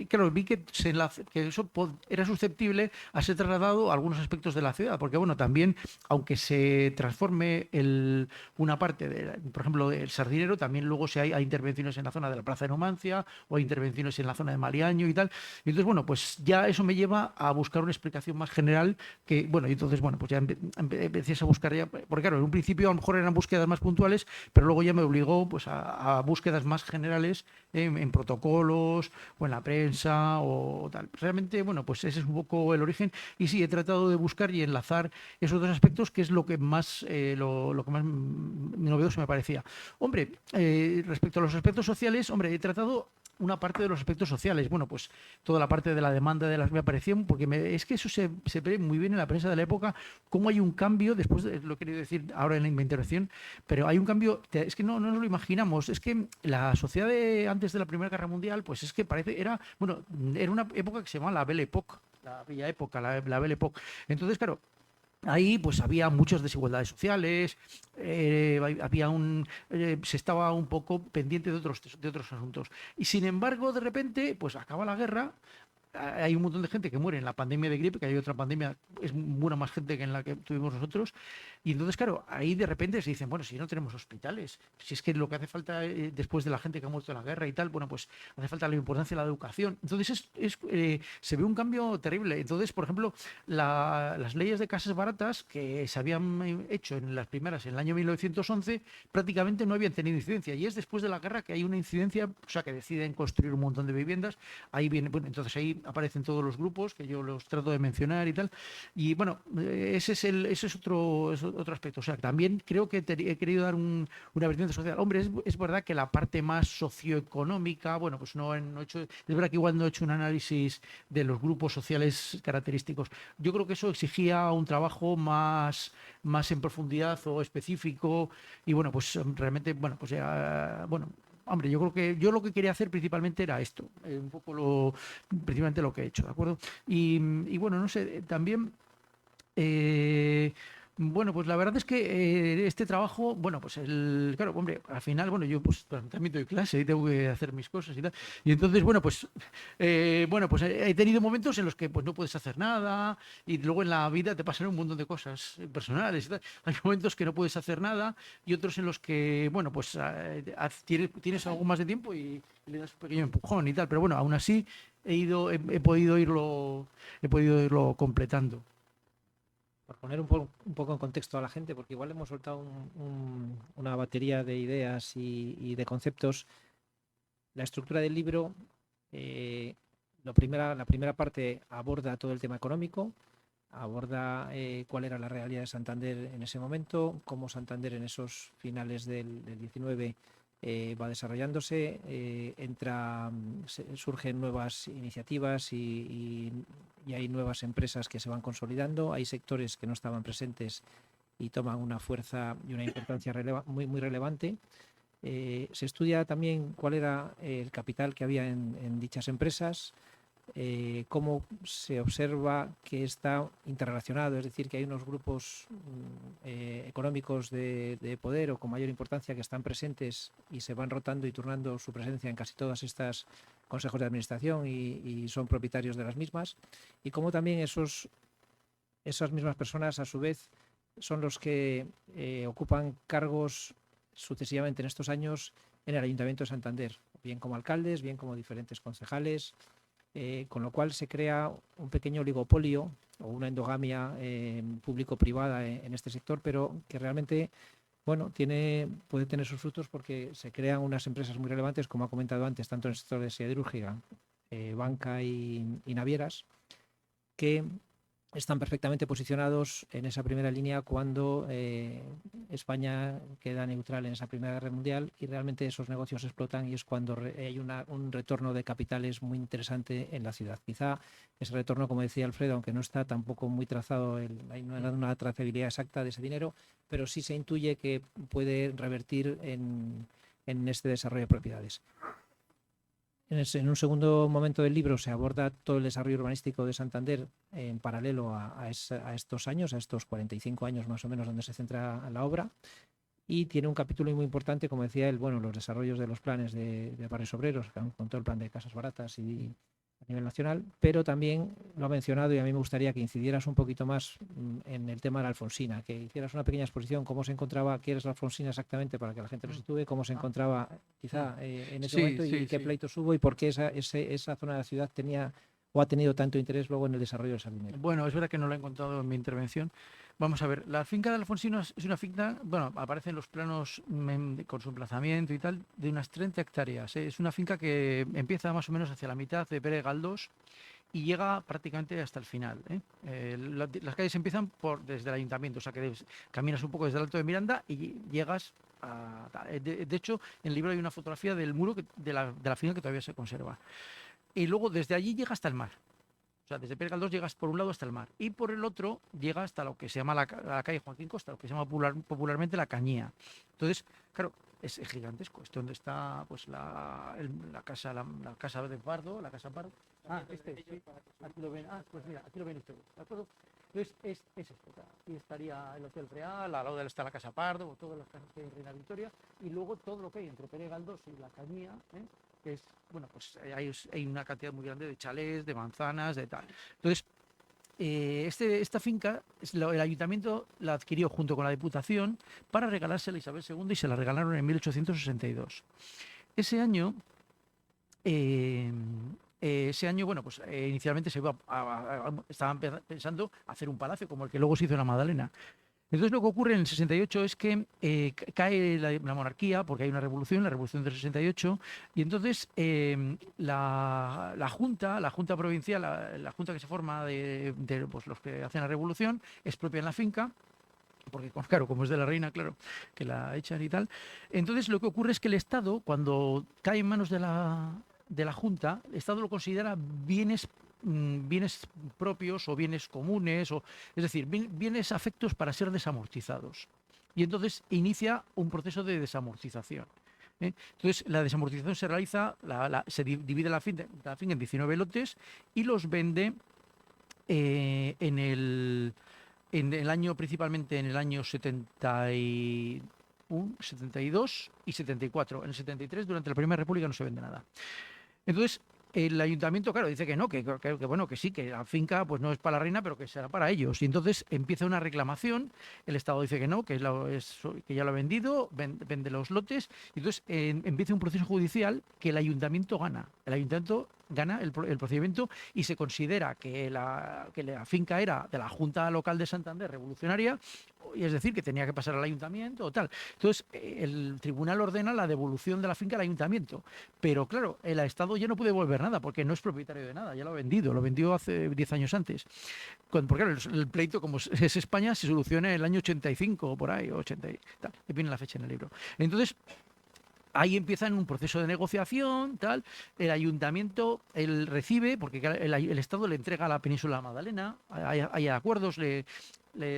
claro, vi que eso era susceptible a ser trasladado a algunos aspectos de la ciudad, porque bueno, también, aunque se transforme una parte, por ejemplo, del Sardinero, también luego hay intervenciones en la zona de la Plaza de Numancia o hay intervenciones en la zona de Maliaño y tal. Y entonces, bueno, pues ya eso me lleva a buscar una explicación más general que, bueno, y entonces, bueno, pues ya empecé a buscar ya, porque claro, en un principio a lo mejor eran búsquedas más puntuales, pero luego ya me obligó pues a búsquedas más generales en protocolos o en la prensa o tal. Realmente, bueno, pues ese es un poco el origen y sí, he tratado de buscar y enlazar esos dos aspectos, que es lo que más, lo que más novedoso me parecía. Hombre, respecto a los aspectos sociales, hombre, he tratado una parte de los aspectos sociales. Bueno, pues toda la parte de la demanda de las me apareció, porque es que eso se ve muy bien en la prensa de la época, cómo hay un cambio, después lo he querido decir ahora en mi intervención, pero hay un cambio, es que no nos lo imaginamos, es que la sociedad antes de la Primera Guerra Mundial, pues es que bueno, era una época que se llamaba la Belle Époque, la bella época, la Belle Époque. Entonces, claro, ahí pues había muchas desigualdades sociales, se estaba un poco pendiente de otros asuntos. Y sin embargo, de repente, pues acaba la guerra. Hay un montón de gente que muere en la pandemia de gripe, que hay otra pandemia, es mucha más gente que en la que tuvimos nosotros. Y entonces, claro, ahí de repente se dicen, bueno, si no tenemos hospitales, si es que lo que hace falta después de la gente que ha muerto en la guerra y tal, bueno, pues hace falta la importancia de la educación. Entonces se ve un cambio terrible. Entonces, por ejemplo, las leyes de casas baratas que se habían hecho en las primeras, en el año 1911, prácticamente no habían tenido incidencia. Y es después de la guerra que hay una incidencia, o sea, que deciden construir un montón de viviendas. Ahí viene, bueno, entonces ahí aparecen todos los grupos que yo los trato de mencionar y tal. Y bueno, ese es otro aspecto. O sea, también creo que he querido dar una vertiente social. Hombre, es verdad que la parte más socioeconómica, bueno, pues no he hecho, es verdad que igual no he hecho un análisis de los grupos sociales característicos. Yo creo que eso exigía un trabajo más en profundidad o específico. Y bueno, pues realmente, bueno, pues ya, bueno. Hombre, yo creo que yo lo que quería hacer principalmente era esto, un poco principalmente lo que he hecho, ¿de acuerdo? Y bueno, no sé, también bueno, pues la verdad es que este trabajo, bueno, pues claro, hombre, al final, bueno, yo pues también doy clase y tengo que hacer mis cosas y tal. Y entonces, bueno, pues he tenido momentos en los que pues no puedes hacer nada y luego en la vida te pasan un montón de cosas personales y tal. Hay momentos que no puedes hacer nada y otros en los que, bueno, pues tienes algo más de tiempo y le das un pequeño empujón y tal. Pero bueno, aún así he podido irlo completando. Por poner un poco en contexto a la gente, porque igual hemos soltado una batería de ideas y de conceptos. La estructura del libro, la primera parte aborda todo el tema económico, aborda cuál era la realidad de Santander en ese momento, cómo Santander en esos finales del 19 va desarrollándose, surgen nuevas iniciativas y hay nuevas empresas que se van consolidando, hay sectores que no estaban presentes y toman una fuerza y una importancia muy, muy relevante. Se estudia también cuál era el capital que había en dichas empresas, cómo se observa que está interrelacionado, es decir, que hay unos grupos económicos de poder o con mayor importancia que están presentes y se van rotando y turnando su presencia en casi todas estas consejos de administración y son propietarios de las mismas, y cómo también esas mismas personas a su vez son los que ocupan cargos sucesivamente en estos años en el Ayuntamiento de Santander, bien como alcaldes, bien como diferentes concejales, con lo cual se crea un pequeño oligopolio o una endogamia público-privada en este sector, pero que realmente, bueno, puede tener sus frutos porque se crean unas empresas muy relevantes, como ha comentado antes, tanto en el sector de siderúrgica, banca y navieras, que están perfectamente posicionados en esa primera línea cuando España queda neutral en esa Primera Guerra Mundial y realmente esos negocios explotan y es cuando hay un retorno de capitales muy interesante en la ciudad. Quizá ese retorno, como decía Alfredo, aunque no está tampoco muy trazado, hay una trazabilidad exacta de ese dinero, pero sí se intuye que puede revertir en este desarrollo de propiedades. En un segundo momento del libro se aborda todo el desarrollo urbanístico de Santander en paralelo a estos años, a estos 45 años más o menos donde se centra la obra, y tiene un capítulo muy importante, como decía él, bueno, los desarrollos de los planes de barrios obreros, con todo el plan de casas baratas y a nivel nacional, pero también lo ha mencionado y a mí me gustaría que incidieras un poquito más en el tema de la Alfonsina, que hicieras una pequeña exposición, cómo se encontraba, qué es la Alfonsina exactamente para que la gente lo sitúe, cómo se encontraba quizá en ese momento y qué pleitos hubo y por qué esa zona de la ciudad tenía o ha tenido tanto interés luego en el desarrollo del Sardinero. Bueno, es verdad que no lo he encontrado en mi intervención. Vamos a ver, la finca de Alfonsino es una finca, bueno, aparece en los planos con su emplazamiento y tal, de unas 30 hectáreas. Es una finca que empieza más o menos hacia la mitad de Pere Galdós y llega prácticamente hasta el final. Las calles empiezan desde el ayuntamiento, o sea que caminas un poco desde el Alto de Miranda y llegas a... De hecho, en el libro hay una fotografía del muro de la finca que todavía se conserva. Y luego desde allí llega hasta el mar. O sea, desde Pere Galdós llegas por un lado hasta el mar y por el otro llega hasta lo que se llama la calle Joaquín Costa, lo que se llama popularmente la Cañía. Entonces, claro, es gigantesco. Es donde está pues la casa de Pardo, la casa Pardo. Sí, aquí lo ven. Pues mira, aquí lo ven ustedes, ¿de acuerdo? Entonces es esto. Aquí estaría el Hotel Real, al lado de él está la casa Pardo, todas las casas que hay en Reina Victoria, y luego todo lo que hay entre Pere Galdós y la Cañía, que es, bueno, pues hay una cantidad muy grande de chalés, de manzanas, de tal. Entonces, esta finca, el ayuntamiento la adquirió junto con la Diputación para regalársela a Isabel II y se la regalaron en 1862. Ese año, bueno, pues inicialmente estaban pensando hacer un palacio como el que luego se hizo en la Magdalena. Entonces lo que ocurre en el 68 es que cae la monarquía, porque hay una revolución, la revolución del 68, y entonces la Junta provincial, la Junta que se forma de pues, los que hacen la revolución, expropia en la finca, porque claro, como es de la reina, claro, que la echan y tal. Entonces lo que ocurre es que el Estado, cuando cae en manos de la Junta, el Estado lo considera bienes propios o bienes comunes, es decir, bienes afectos para ser desamortizados. Y entonces inicia un proceso de desamortización. Entonces, la desamortización se realiza, se divide la finca en 19 lotes y los vende en el año, principalmente en el año 71, 72 y 74. En el 73, durante la Primera República, no se vende nada. Entonces, el ayuntamiento, claro, dice que no, que bueno, que sí, que la finca pues no es para la reina, pero que será para ellos. Y entonces empieza una reclamación, el Estado dice que no, que ya lo ha vendido, vende los lotes, y entonces empieza un proceso judicial que el ayuntamiento gana. El ayuntamiento gana el procedimiento y se considera que la finca era de la Junta Local de Santander revolucionaria, y es decir, que tenía que pasar al ayuntamiento o tal. Entonces, el tribunal ordena la devolución de la finca al ayuntamiento. Pero claro, el Estado ya no puede devolver nada porque no es propietario de nada, ya lo vendió hace 10 años antes. Porque claro, el pleito, como es España, se soluciona en el año 85 o por ahí, 80 y tal. Y viene la fecha en el libro. Entonces, ahí empiezan un proceso de negociación, tal. El ayuntamiento él recibe, porque el Estado le entrega a la península de Magdalena, hay acuerdos, le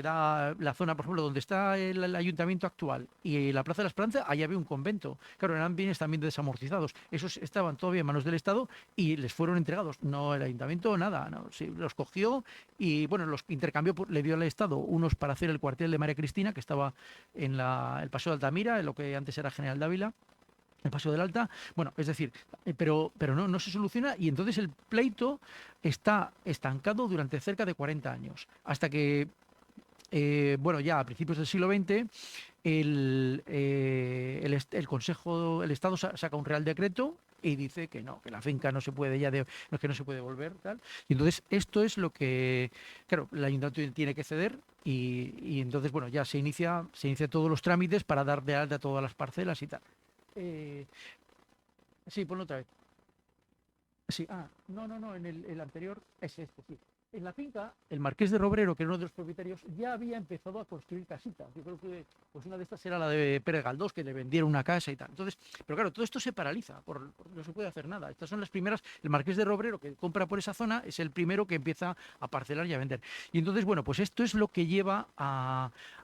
da la zona, por ejemplo, donde está el ayuntamiento actual y la Plaza de la Esperanza, allá había un convento. Claro, eran bienes también desamortizados. Esos estaban todavía en manos del Estado y les fueron entregados. No, el ayuntamiento, nada. No, sí, los cogió y, bueno, los intercambió, le dio al Estado unos para hacer el cuartel de María Cristina, que estaba en el Paseo de Altamira, en lo que antes era General Dávila. El Paseo del Alta, bueno, es decir, pero no se soluciona y entonces el pleito está estancado durante cerca de 40 años, hasta que, bueno, ya a principios del siglo XX, el Estado saca un Real Decreto y dice que no, que la finca no se puede que no se puede devolver, tal. Y entonces esto es lo que, claro, el ayuntamiento tiene que ceder y entonces, bueno, ya se inicia todos los trámites para dar de alta todas las parcelas y tal. Sí, ponlo otra vez. Sí, no, en el anterior es este, sí. En la finca, el marqués de Robrero, que era uno de los propietarios, ya había empezado a construir casitas. Yo creo que pues una de estas era la de Pere Galdós, que le vendieron una casa y tal. Entonces, pero claro, todo esto se paraliza, no se puede hacer nada. Estas son las primeras, el marqués de Robrero, que compra por esa zona, es el primero que empieza a parcelar y a vender. Y entonces, bueno, pues esto es lo que lleva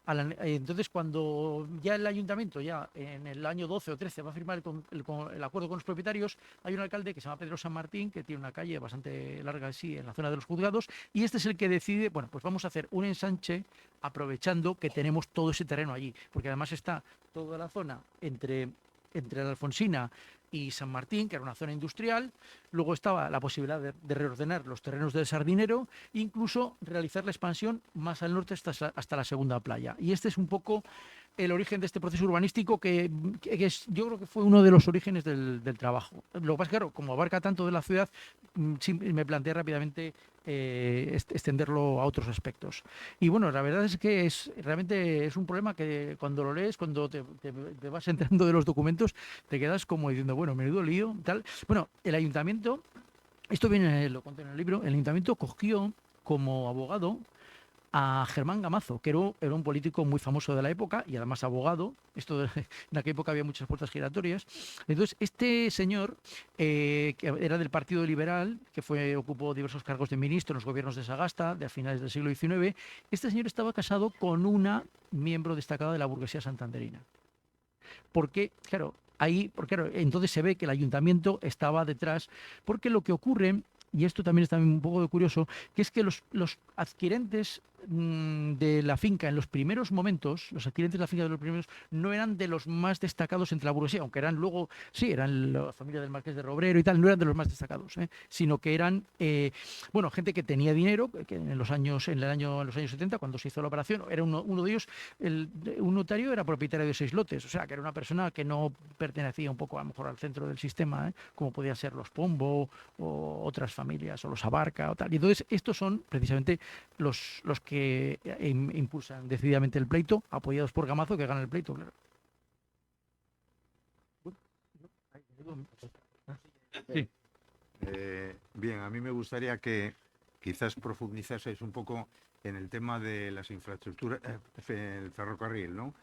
entonces, cuando ya el ayuntamiento, ya en el año 12 o 13, va a firmar el acuerdo con los propietarios, hay un alcalde que se llama Pedro San Martín, que tiene una calle bastante larga así en la zona de los juzgados, y este es el que decide, bueno, pues vamos a hacer un ensanche aprovechando que tenemos todo ese terreno allí, porque además está toda la zona entre la Alfonsina y San Martín, que era una zona industrial. Luego estaba la posibilidad de reordenar los terrenos del Sardinero, incluso realizar la expansión más al norte hasta la segunda playa. Y este es un poco el origen de este proceso urbanístico yo creo que fue uno de los orígenes del trabajo. Lo que pasa es que, claro, como abarca tanto de la ciudad, me planteé rápidamente extenderlo a otros aspectos. Y bueno, la verdad es que realmente es un problema que cuando lo lees, cuando te vas entrando de los documentos, te quedas como diciendo, bueno, menudo lío, tal. Bueno, el ayuntamiento, esto lo conté en el libro, el ayuntamiento cogió como abogado a Germán Gamazo, que era un político muy famoso de la época y además abogado. En aquella época había muchas puertas giratorias. Entonces, este señor, que era del Partido Liberal, que ocupó diversos cargos de ministro en los gobiernos de Sagasta, de a finales del siglo XIX, este señor estaba casado con una miembro destacada de la burguesía santanderina. Porque, claro, entonces se ve que el ayuntamiento estaba detrás, porque lo que ocurre, y esto también está un poco curioso, que es que los adquirentes de la finca en los primeros momentos, no eran de los más destacados entre la burguesía, aunque eran luego, sí, eran la familia del Marqués de Robrero y tal, no eran de los más destacados, sino que eran, gente que tenía dinero, que en los años 70, cuando se hizo la operación, era uno de ellos, un notario era propietario de 6 lotes, o sea, que era una persona que no pertenecía un poco a lo mejor al centro del sistema, como podían ser los Pombo o otras familias, o los Abarca o tal. Y entonces estos son precisamente los que impulsan decididamente el pleito, apoyados por Gamazo, que gana el pleito, claro. Sí. Bien, a mí me gustaría que quizás profundizaseis un poco en el tema de las infraestructuras, el ferrocarril, ¿no?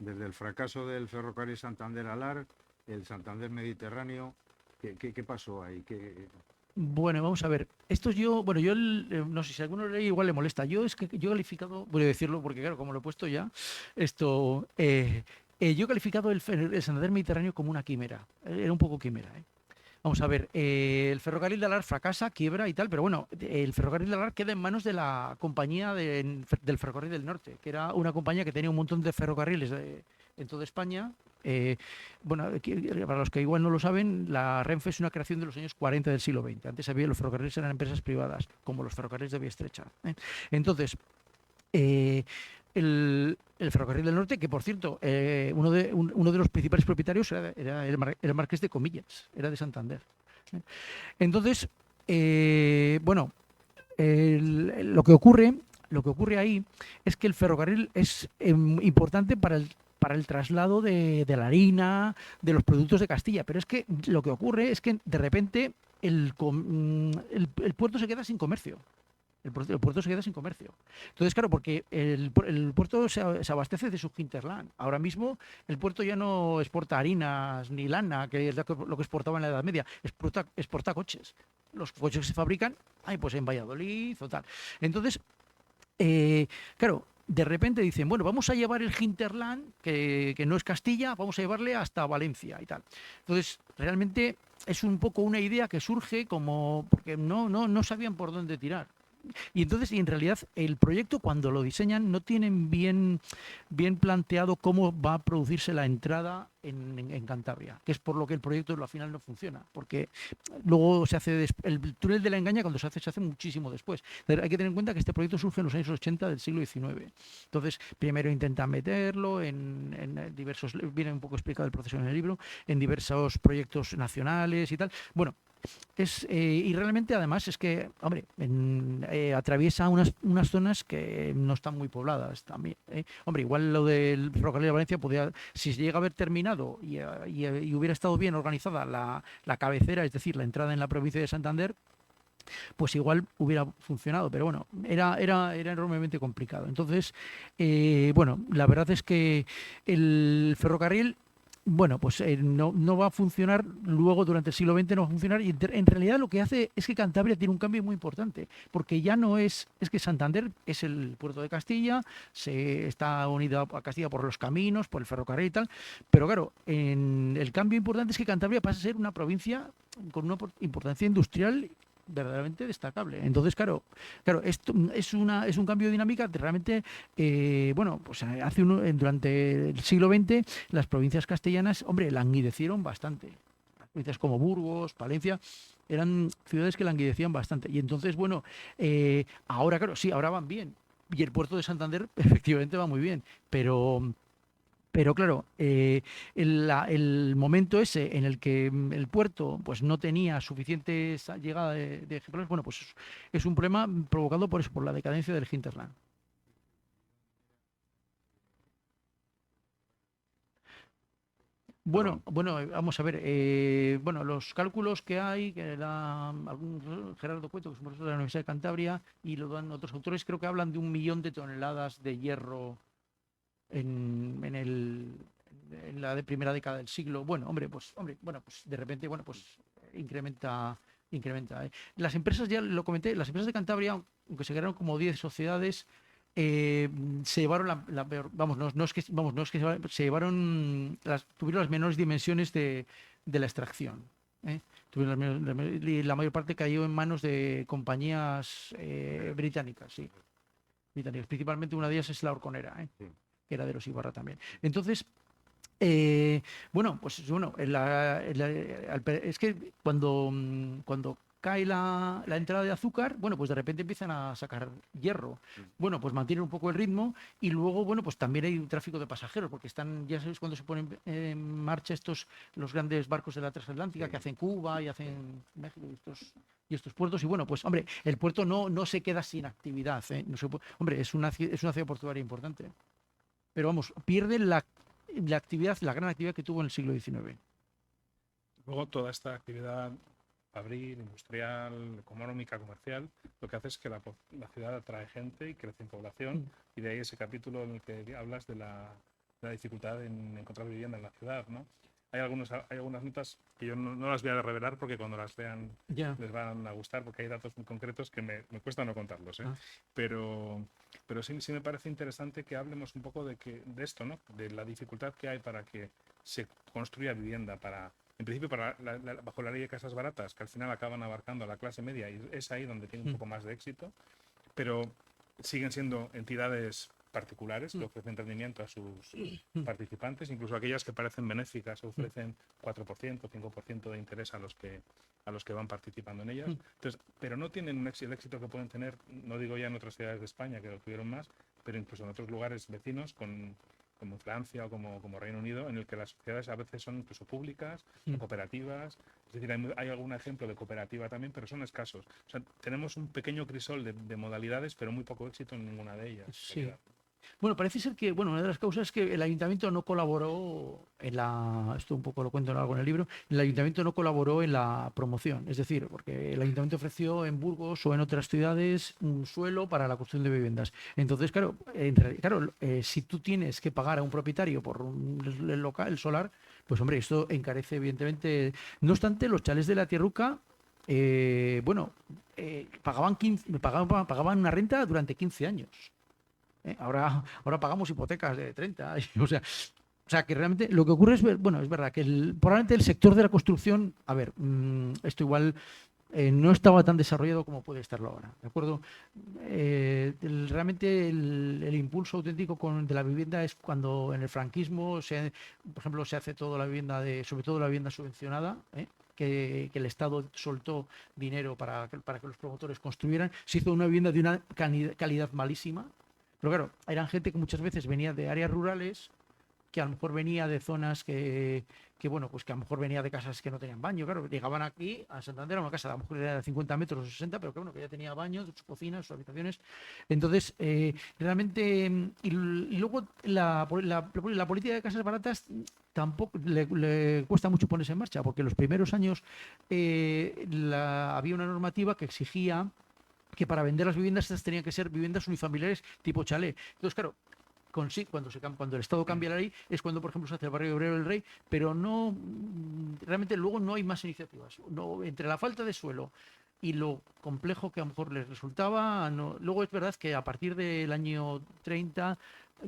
Desde el fracaso del ferrocarril Santander-Alar, el Santander Mediterráneo, ¿qué pasó ahí? Bueno, vamos a ver. No sé si alguno lo lee, igual le molesta. Yo he calificado, voy a decirlo porque claro, como lo he puesto ya, yo he calificado el Santander Mediterráneo como una quimera. Era un poco quimera, Vamos a ver, el ferrocarril de Alar fracasa, quiebra y tal, pero bueno, el ferrocarril de Alar queda en manos de la compañía del ferrocarril del norte, que era una compañía que tenía un montón de ferrocarriles en toda España. Para los que igual no lo saben, la Renfe es una creación de los años 40 del siglo XX. Antes los ferrocarriles eran empresas privadas, como los ferrocarriles de vía estrecha. Entonces, el ferrocarril del norte, que por cierto, uno de los principales propietarios era el Marqués de Comillas, era de Santander. Entonces, lo que ocurre ahí es que el ferrocarril es importante para el traslado de la harina, de los productos de Castilla. Pero es que lo que ocurre es que de repente el puerto se queda sin comercio. El puerto se queda sin comercio. Entonces, claro, porque el puerto se abastece de su hinterland. Ahora mismo el puerto ya no exporta harinas ni lana, que es lo que exportaba en la Edad Media. Exporta coches. Los coches que se fabrican, pues en Valladolid o tal. Entonces, claro, de repente dicen, bueno, vamos a llevar el hinterland, que no es Castilla, vamos a llevarle hasta Valencia y tal. Entonces, realmente es un poco una idea que surge porque no sabían por dónde tirar. Y en realidad el proyecto, cuando lo diseñan, no tienen bien planteado cómo va a producirse la entrada en Cantabria, que es por lo que el proyecto al final no funciona, porque luego se hace el túnel de la Engaña, cuando se hace muchísimo después. Hay que tener en cuenta que este proyecto surge en los años 80 del siglo XIX. Entonces, primero intentan meterlo en diversos, viene un poco explicado el proceso en el libro, en diversos proyectos nacionales y tal. Bueno, y realmente además es que, hombre, atraviesa unas zonas que no están muy pobladas también. Hombre, igual lo del ferrocarril de Valencia si llega a haber terminado y hubiera estado bien organizada la cabecera, es decir, la entrada en la provincia de Santander, pues igual hubiera funcionado, pero bueno, era enormemente complicado. Entonces, la verdad es que el ferrocarril, pues no va a funcionar luego durante el siglo XX, no va a funcionar, y en realidad lo que hace es que Cantabria tiene un cambio muy importante, porque ya no es que Santander es el puerto de Castilla, está unido a Castilla por los caminos, por el ferrocarril y tal, pero claro, el cambio importante es que Cantabria pasa a ser una provincia con una importancia industrial verdaderamente destacable. Entonces, claro, esto es un cambio de dinámica que realmente, durante el siglo XX las provincias castellanas, hombre, languidecieron bastante. Provincias como Burgos, Palencia, eran ciudades que languidecían bastante. Y entonces, ahora van bien. Y el puerto de Santander efectivamente va muy bien, pero Pero claro, el momento ese en el que el puerto pues no tenía suficiente llegada de ejemplares, bueno, pues es un problema provocado por eso, por la decadencia del hinterland. Bueno, vamos a ver. Bueno, los cálculos que hay, que da Gerardo Cueto, que es un profesor de la Universidad de Cantabria, y lo dan otros autores, creo que hablan de 1 millón de toneladas de hierro en la primera década del siglo. Bueno, bueno, pues de repente, bueno, pues incrementa. Las empresas, ya lo comenté, las empresas de Cantabria, aunque se crearon como 10 sociedades, se llevaron la peor, vamos, no es que se llevaron tuvieron las menores dimensiones de la extracción. Y la mayor parte cayó en manos de compañías británicas, sí. Británicas. Principalmente una de ellas es la Horconera, que era de los Ibarra también. Entonces, bueno, pues bueno, es que cuando cae la entrada de azúcar, bueno, pues de repente empiezan a sacar hierro. Bueno, pues mantienen un poco el ritmo y luego, bueno, pues también hay un tráfico de pasajeros, porque ya sabéis cuando se ponen en marcha los grandes barcos de la transatlántica que hacen Cuba y hacen México y estos puertos. Y bueno, pues hombre, el puerto no se queda sin actividad, ¿eh? Hombre, es una ciudad portuaria importante. Pero vamos, pierde la actividad, la gran actividad que tuvo en el siglo XIX. Luego toda esta actividad fabril, industrial, económica, comercial, lo que hace es que la ciudad atrae gente y crece en población, y de ahí ese capítulo en el que hablas de la dificultad en encontrar vivienda en la ciudad, ¿no? Hay algunas notas que yo no las voy a revelar porque cuando las vean les van a gustar, porque hay datos muy concretos que me cuesta no contarlos, ¿eh? Pero sí me parece interesante que hablemos un poco de esto, ¿no? De la dificultad que hay para que se construya vivienda en principio bajo la ley de casas baratas, que al final acaban abarcando a la clase media, y es ahí donde tiene un poco más de éxito, pero siguen siendo entidades particulares que ofrecen rendimiento a sus participantes, incluso aquellas que parecen benéficas ofrecen 4%, 5% de interés a los que van participando en ellas. Entonces, pero no tienen el éxito que pueden tener, no digo ya en otras ciudades de España que lo tuvieron más, pero incluso en otros lugares vecinos como Francia o como Reino Unido, en el que las sociedades a veces son incluso públicas, o cooperativas. Es decir, hay algún ejemplo de cooperativa también, pero son escasos. O sea, tenemos un pequeño crisol de modalidades, pero muy poco éxito en ninguna de ellas. Sí. Bueno, parece ser que, bueno, una de las causas es que el ayuntamiento no colaboró esto un poco lo cuento algo en el libro, el ayuntamiento no colaboró en la promoción, es decir, porque el ayuntamiento ofreció en Burgos o en otras ciudades un suelo para la construcción de viviendas. Entonces, claro, si tú tienes que pagar a un propietario por el solar, pues hombre, esto encarece evidentemente. No obstante, los chalés de la Tierruca, pagaban una renta durante 15 años. Ahora pagamos hipotecas de 30. O sea, que realmente lo que ocurre es verdad que probablemente el sector de la construcción, a ver, esto igual no estaba tan desarrollado como puede estarlo ahora, ¿de acuerdo? Realmente el impulso auténtico de la vivienda es cuando en el franquismo, por ejemplo, se hace toda la vivienda, sobre todo la vivienda subvencionada, que el Estado soltó dinero para que los promotores construyeran. Se hizo una vivienda de una calidad malísima. Pero claro, eran gente que muchas veces venía de áreas rurales, que a lo mejor venía de zonas que a lo mejor venía de casas que no tenían baño. Claro, llegaban aquí a Santander a una casa, a lo mejor era de 50 metros o 60, pero que ya tenía baño, sus cocinas, sus habitaciones. Entonces, realmente, y luego la política de casas baratas tampoco le cuesta mucho ponerse en marcha, porque en los primeros años había una normativa que exigía que para vender las viviendas estas tenían que ser viviendas unifamiliares tipo chalet. Entonces, claro, cuando el Estado cambia la ley es cuando, por ejemplo, se hace el barrio obrero del Rey, pero realmente luego no hay más iniciativas. Entre la falta de suelo y lo complejo que a lo mejor les resultaba, luego es verdad que a partir del año 30,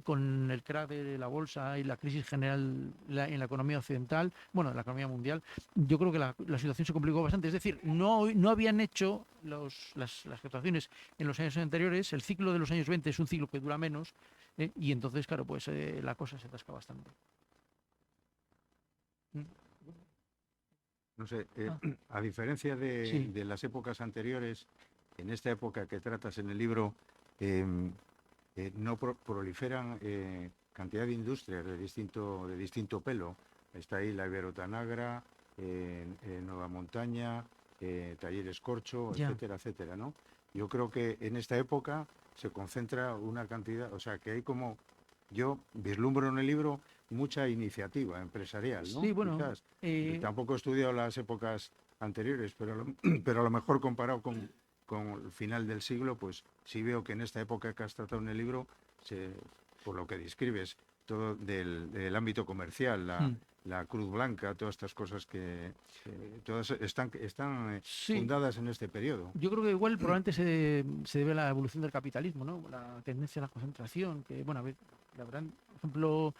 con el crack de la bolsa y la crisis general en la economía occidental, en la economía mundial, yo creo que la situación se complicó bastante. Es decir, no habían hecho las actuaciones en los años anteriores. El ciclo de los años 20 es un ciclo que dura menos, y entonces, claro, pues la cosa se atasca bastante. No sé, a diferencia de las épocas anteriores, en esta época que tratas en el libro, no proliferan cantidad de industrias de distinto pelo. Está ahí la Iberotanagra, Nueva Montaña, Talleres Corcho, Ya. etcétera, etcétera, ¿no? Yo creo que en esta época se concentra una cantidad, o sea, que hay como, yo vislumbro en el libro mucha iniciativa empresarial, ¿no? Sí, bueno, Quizás. Tampoco he estudiado las épocas anteriores, pero a lo mejor comparado con el final del siglo, pues sí veo que en esta época que has tratado en el libro, por lo que describes, todo del ámbito comercial, la Cruz Blanca, todas estas cosas que todas están Sí. fundadas en este periodo. Yo creo que igual probablemente se debe a la evolución del capitalismo, ¿no? La tendencia a la concentración, que, bueno, a ver, la verdad, por ejemplo,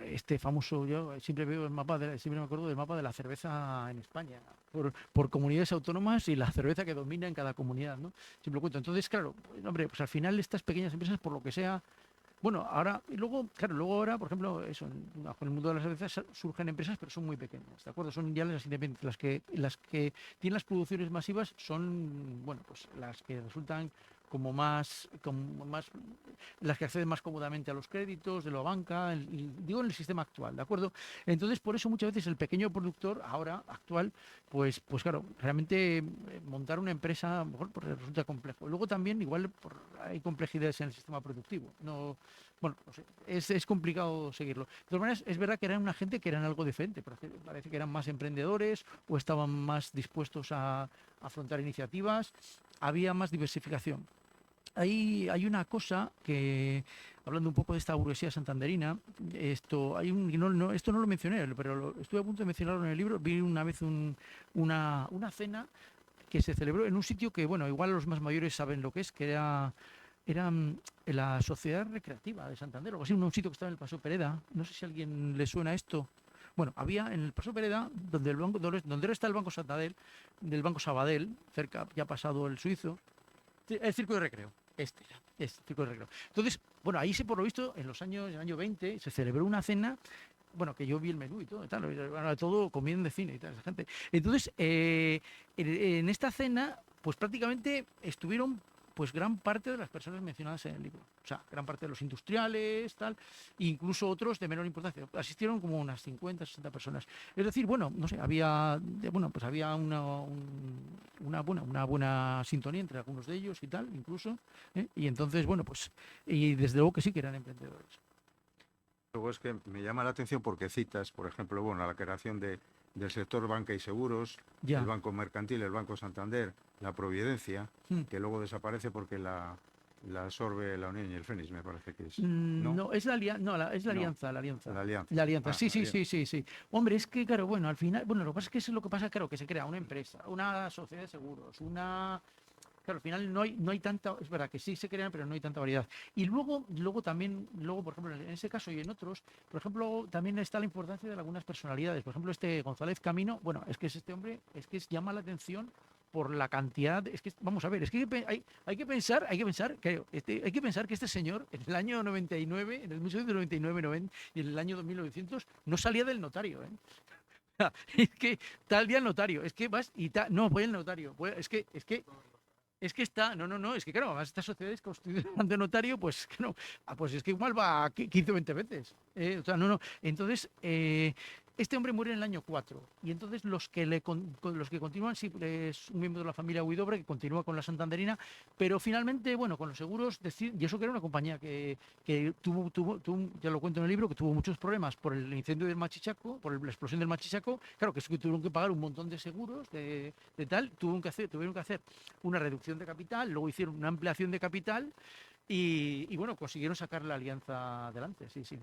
este famoso, yo siempre veo el mapa, siempre me acuerdo del mapa de la cerveza en España, por comunidades autónomas y la cerveza que domina en cada comunidad, ¿no? Siempre lo cuento. Entonces, claro, hombre, pues al final estas pequeñas empresas, por lo que sea, bueno, ahora, y luego, claro, luego ahora, por ejemplo, eso, bajo el mundo de las cervezas surgen empresas, pero son muy pequeñas, ¿de acuerdo? Son ya las independientes, las que tienen las producciones masivas son, bueno, pues las que resultan como más, las que acceden más cómodamente a los créditos de la banca, digo en el sistema actual, ¿de acuerdo? Entonces, por eso muchas veces el pequeño productor, ahora, actual, pues claro, realmente montar una empresa a lo mejor pues, resulta complejo. Luego también, igual, hay complejidades en el sistema productivo. No, bueno, no sé, es complicado seguirlo. De todas maneras, es verdad que eran una gente que eran algo diferente, parece que eran más emprendedores o estaban más dispuestos a afrontar iniciativas, había más diversificación. Hay una cosa que, hablando un poco de esta burguesía santanderina, esto no lo mencioné, pero estuve a punto de mencionarlo en el libro. Vi una vez una cena que se celebró en un sitio que, bueno, igual los más mayores saben lo que es, que era la Sociedad Recreativa de Santander, o así, un sitio que estaba en el Paseo Pereda. No sé si a alguien le suena esto. Bueno, había en el Paseo Pereda, donde ahora está el Banco Santander, del Banco Sabadell, cerca, ya pasado el Suizo, el Circo de Recreo. Es Circo de Recreo. Entonces, bueno, ahí por lo visto, en el año 20, se celebró una cena, bueno, que yo vi el menú y todo, todo comiendo de cine y tal, esa gente. Entonces, en esta cena, pues prácticamente estuvieron pues gran parte de las personas mencionadas en el libro. O sea, gran parte de los industriales, tal, incluso otros de menor importancia. Asistieron como unas 50, 60 personas. Es decir, bueno, no sé, había una buena sintonía entre algunos de ellos y tal, incluso. Y entonces, bueno, pues, y desde luego que sí que eran emprendedores. Luego es que me llama la atención porque citas, por ejemplo, bueno, la creación del sector banca y seguros, Ya. el Banco Mercantil, el Banco Santander, la Providencia, que luego desaparece porque la absorbe la Unión y el Fénix, me parece que es. No, es la alianza. La alianza. La alianza, Ah, sí. bien. Sí. Hombre, es que, claro, bueno, al final, bueno, lo que pasa es que eso es lo que pasa, claro, que se crea una empresa, una sociedad de seguros, claro, al final no hay tanta, es verdad que sí se crean, pero no hay tanta variedad. Y luego también, por ejemplo, en ese caso y en otros, por ejemplo, también está la importancia de algunas personalidades. Por ejemplo, este González Camino, bueno, es que este hombre, llama la atención por la cantidad, vamos a ver, es que hay que pensar que este señor en el año 99, en el 1999 y en el año 1900 no salía del notario, ¿eh? Es que tal día el notario, es que vas y no, voy al notario, es que está, no, es que claro, además estas sociedades constituidas ante notario, pues claro, pues es que igual va 15 o 20 veces. O sea, no. Entonces, este hombre muere en el año 4 y entonces los que continúan, sí, es un miembro de la familia Huidobro que continúa con la Santanderina, pero finalmente, bueno, con los seguros, y eso que era una compañía que tuvo, ya lo cuento en el libro, que tuvo muchos problemas por el incendio del Machichaco, por la explosión del Machichaco, claro, que tuvieron que pagar un montón de seguros, de tal, tuvieron que hacer una reducción de capital, luego hicieron una ampliación de capital y bueno, consiguieron sacar la alianza adelante, sí.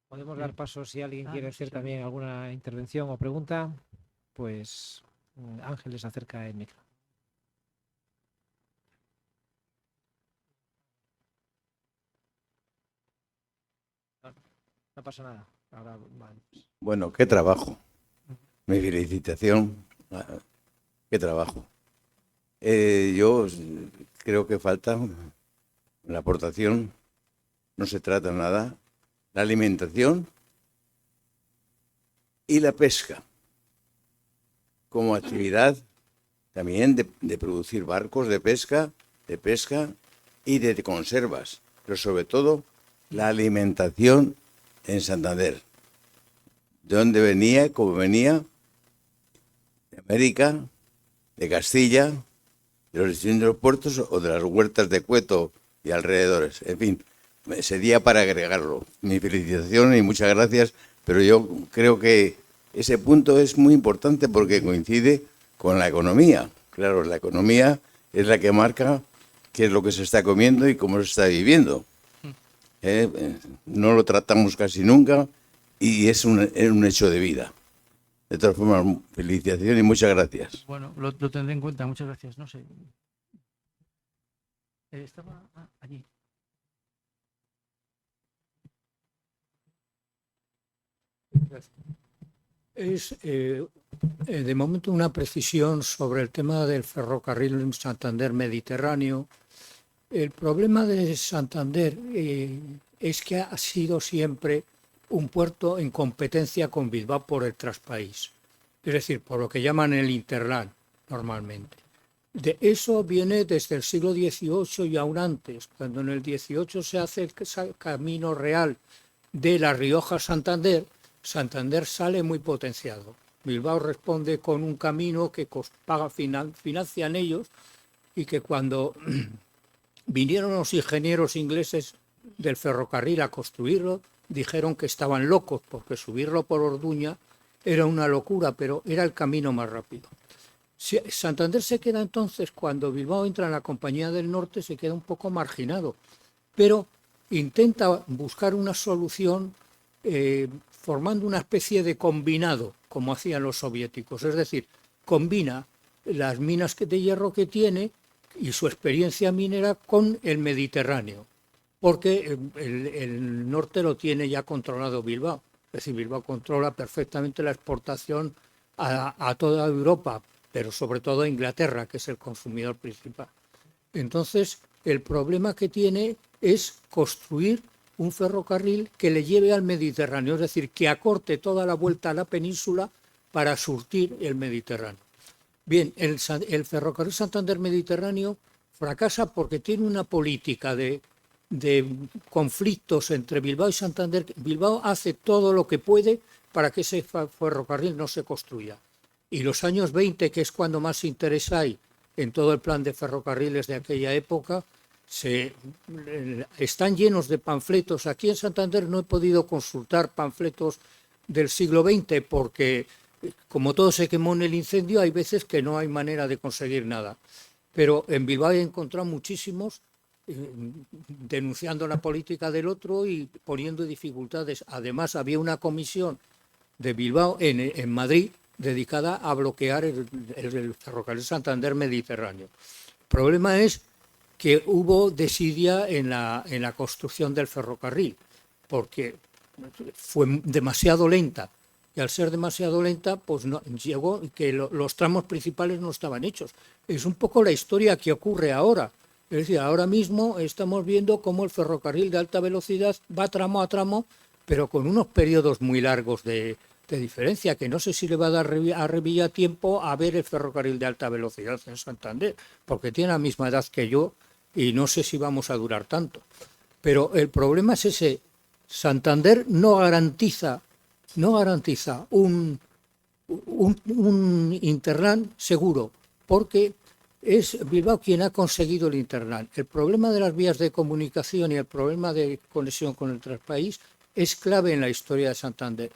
Podemos dar paso si alguien quiere no sé hacer si también alguna intervención o pregunta, pues Ángel les acerca el micro. No pasa nada. Ahora, vale. Bueno, qué trabajo. Mi felicitación. Qué trabajo. Yo creo que falta la aportación. No se trata nada. La alimentación y la pesca como actividad también de producir barcos de pesca y de conservas. pero sobre todo la alimentación en Santander. De dónde venía, cómo venía, de América, de Castilla, de los distintos puertos o de las huertas de Cueto y alrededores. En fin, sería para agregarlo. Mi felicitación y muchas gracias, pero yo creo que ese punto es muy importante porque coincide con la economía. Claro, la economía es la que marca qué es lo que se está comiendo y cómo se está viviendo. No lo tratamos casi nunca y es un hecho de vida. De todas formas, felicitaciones y muchas gracias. Bueno, lo tendré en cuenta. Muchas gracias. No sé. Estaba allí. Es de momento una precisión sobre el tema del ferrocarril en Santander Mediterráneo. El problema de Santander es que ha sido siempre un puerto en competencia con Bilbao por el traspaís, es decir, por lo que llaman el Interland normalmente. De eso viene desde el siglo XVIII y aún antes, cuando en el XVIII se hace el camino real de La Rioja a Santander. Santander sale muy potenciado. Bilbao responde con un camino que financian ellos y que cuando vinieron los ingenieros ingleses del ferrocarril a construirlo, dijeron que estaban locos porque subirlo por Orduña era una locura, pero era el camino más rápido. Santander se queda entonces, cuando Bilbao entra en la Compañía del Norte, se queda un poco marginado, pero intenta buscar una solución formando una especie de combinado, como hacían los soviéticos. Es decir, combina las minas de hierro que tiene y su experiencia minera con el Mediterráneo, porque el norte lo tiene ya controlado Bilbao. Es decir, Bilbao controla perfectamente la exportación a toda Europa, pero sobre todo a Inglaterra, que es el consumidor principal. Entonces, el problema que tiene es construir un ferrocarril que le lleve al Mediterráneo, es decir, que acorte toda la vuelta a la península para surtir el Mediterráneo. Bien, el ferrocarril Santander Mediterráneo fracasa porque tiene una política de conflictos entre Bilbao y Santander. Bilbao hace todo lo que puede para que ese ferrocarril no se construya. Y los años 20, que es cuando más interés hay en todo el plan de ferrocarriles de aquella época, están llenos de panfletos. Aquí en Santander no he podido consultar panfletos del siglo XX porque, como todo se quemó en el incendio, hay veces que no hay manera de conseguir nada. Pero en Bilbao he encontrado muchísimos denunciando la política del otro y poniendo dificultades. Además, había una comisión de Bilbao en Madrid dedicada a bloquear el ferrocarril Santander Mediterráneo. El problema es que hubo desidia en la construcción del ferrocarril, porque fue demasiado lenta, y al ser demasiado lenta, pues no, llegó que los tramos principales no estaban hechos. Es un poco la historia que ocurre ahora. Es decir, ahora mismo estamos viendo cómo el ferrocarril de alta velocidad va tramo a tramo, pero con unos periodos muy largos de diferencia, que no sé si le va a dar a Revilla tiempo a ver el ferrocarril de alta velocidad en Santander, porque tiene la misma edad que yo y no sé si vamos a durar tanto. Pero el problema es ese: Santander no garantiza un Interland seguro, porque es Bilbao quien ha conseguido el Interland. El problema de las vías de comunicación y el problema de conexión con el transpaís es clave en la historia de Santander.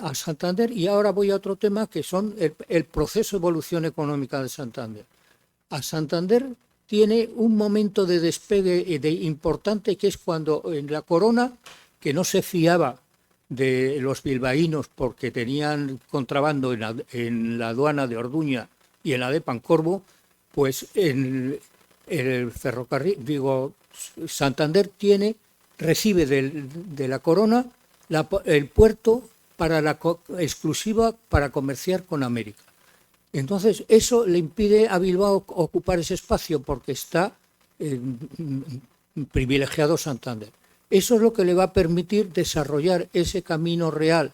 A Santander, y ahora voy a otro tema, que son el proceso de evolución económica de Santander. A Santander tiene un momento de despegue importante, que es cuando en la Corona, que no se fiaba de los bilbaínos porque tenían contrabando en la aduana de Orduña y en la de Pancorbo, pues en el ferrocarril, Santander recibe de la Corona el puerto exclusiva para comerciar con América. Entonces, eso le impide a Bilbao ocupar ese espacio porque está privilegiado Santander. Eso es lo que le va a permitir desarrollar ese camino real,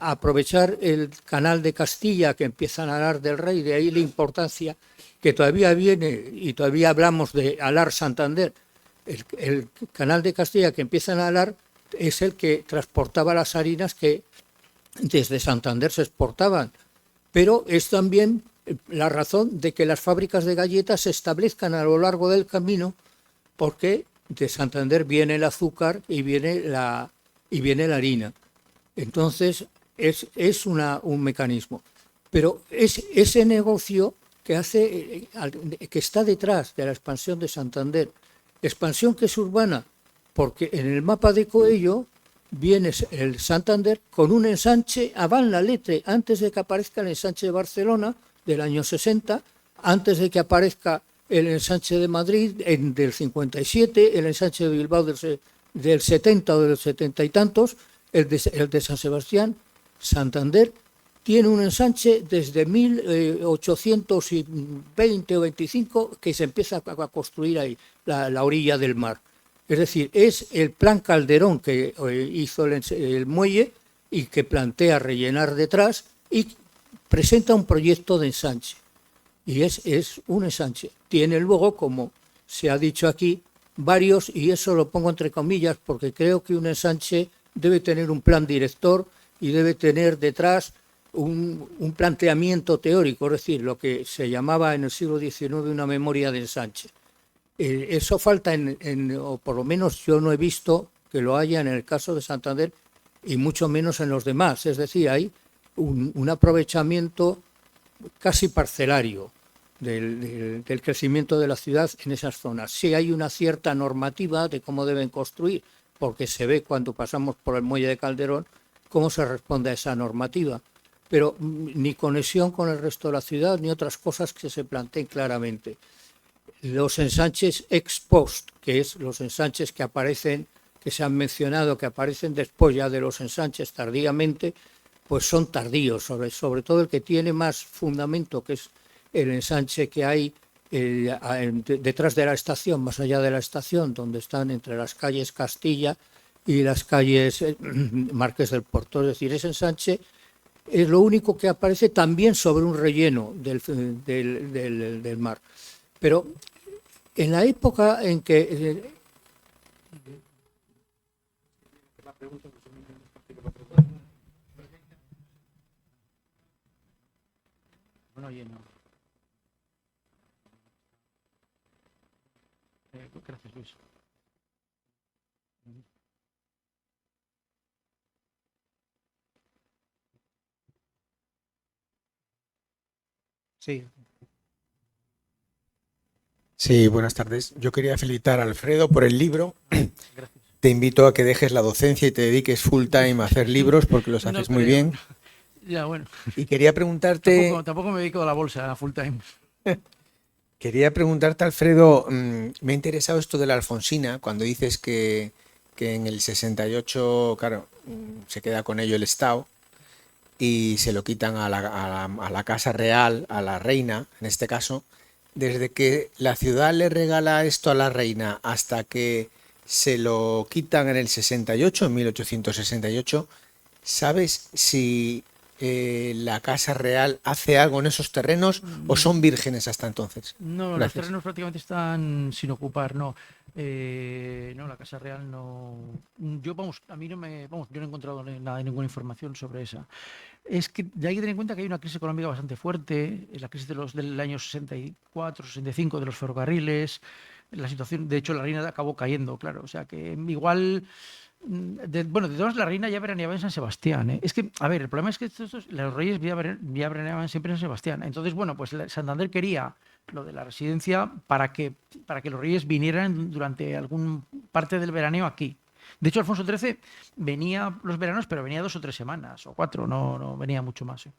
aprovechar el canal de Castilla que empieza a Alar del Rey, de ahí la importancia que todavía viene y todavía hablamos de Alar Santander, El canal de Castilla que empieza en Alar es el que transportaba las harinas que desde Santander se exportaban, pero es también la razón de que las fábricas de galletas se establezcan a lo largo del camino, porque de Santander viene el azúcar y viene la harina. Entonces es un mecanismo. Pero es ese negocio que está detrás de la expansión de Santander, expansión que es urbana, porque en el mapa de Coello viene el Santander con un ensanche a Van-la-Letre, antes de que aparezca el ensanche de Barcelona del año 60, antes de que aparezca el ensanche de Madrid del 57, el ensanche de Bilbao del 70 o del 70 y tantos, el de San Sebastián. Santander tiene un ensanche desde 1820 o 25 que se empieza a construir ahí, la orilla del mar. Es decir, es el plan Calderón que hizo el muelle y que plantea rellenar detrás y presenta un proyecto de ensanche. Y es un ensanche. Tiene luego, como se ha dicho aquí, varios, y eso lo pongo entre comillas porque creo que un ensanche debe tener un plan director y debe tener detrás un planteamiento teórico, es decir, lo que se llamaba en el siglo XIX una memoria de ensanche. Eso falta o por lo menos yo no he visto que lo haya en el caso de Santander y mucho menos en los demás. Es decir, hay un aprovechamiento casi parcelario del crecimiento de la ciudad en esas zonas. Sí hay una cierta normativa de cómo deben construir, porque se ve cuando pasamos por el muelle de Calderón cómo se responde a esa normativa, pero ni conexión con el resto de la ciudad ni otras cosas que se planteen claramente. Los ensanches ex post, que es los ensanches que aparecen, que se han mencionado, que aparecen después ya de los ensanches tardíamente, pues son tardíos, sobre todo el que tiene más fundamento, que es el ensanche que hay detrás de la estación, más allá de la estación, donde están entre las calles Castilla y las calles Marqués del Porto. Es decir, ese ensanche es lo único que aparece también sobre un relleno del mar. Pero en la época en que... Gracias, Luis. Sí. Sí, buenas tardes. Yo quería felicitar a Alfredo por el libro. Gracias. Te invito a que dejes la docencia y te dediques full time a hacer libros porque los haces muy bien. Ya, bueno. Y quería preguntarte... Tampoco me dedico a la bolsa a full time. Quería preguntarte, Alfredo, me ha interesado esto de la Alfonsina, cuando dices que en el 68, claro, se queda con ello el Estado y se lo quitan a la Casa Real, a la reina, en este caso. Desde que la ciudad le regala esto a la reina hasta que se lo quitan en el 68, en 1868, ¿sabes si la Casa Real hace algo en esos terrenos o son vírgenes hasta entonces? No, Gracias. los terrenos prácticamente están sin ocupar, no. No, la Casa Real no. Yo, a mí no me. Vamos, yo no he encontrado nada, ninguna información sobre esa. Es que hay que tener en cuenta que hay una crisis económica bastante fuerte, la crisis del año 64, 65 de los ferrocarriles, la situación, de hecho la reina acabó cayendo, claro, o sea que igual, de todas la reina ya veraneaba en San Sebastián, ¿eh? Es que, a ver, el problema es que los reyes ya veraneaban siempre en San Sebastián, entonces, bueno, pues Santander quería lo de la residencia para que los reyes vinieran durante algún parte del veraneo aquí. De hecho, Alfonso XIII venía los veranos, pero venía 2 o 3 semanas, o 4, no venía mucho más. Yo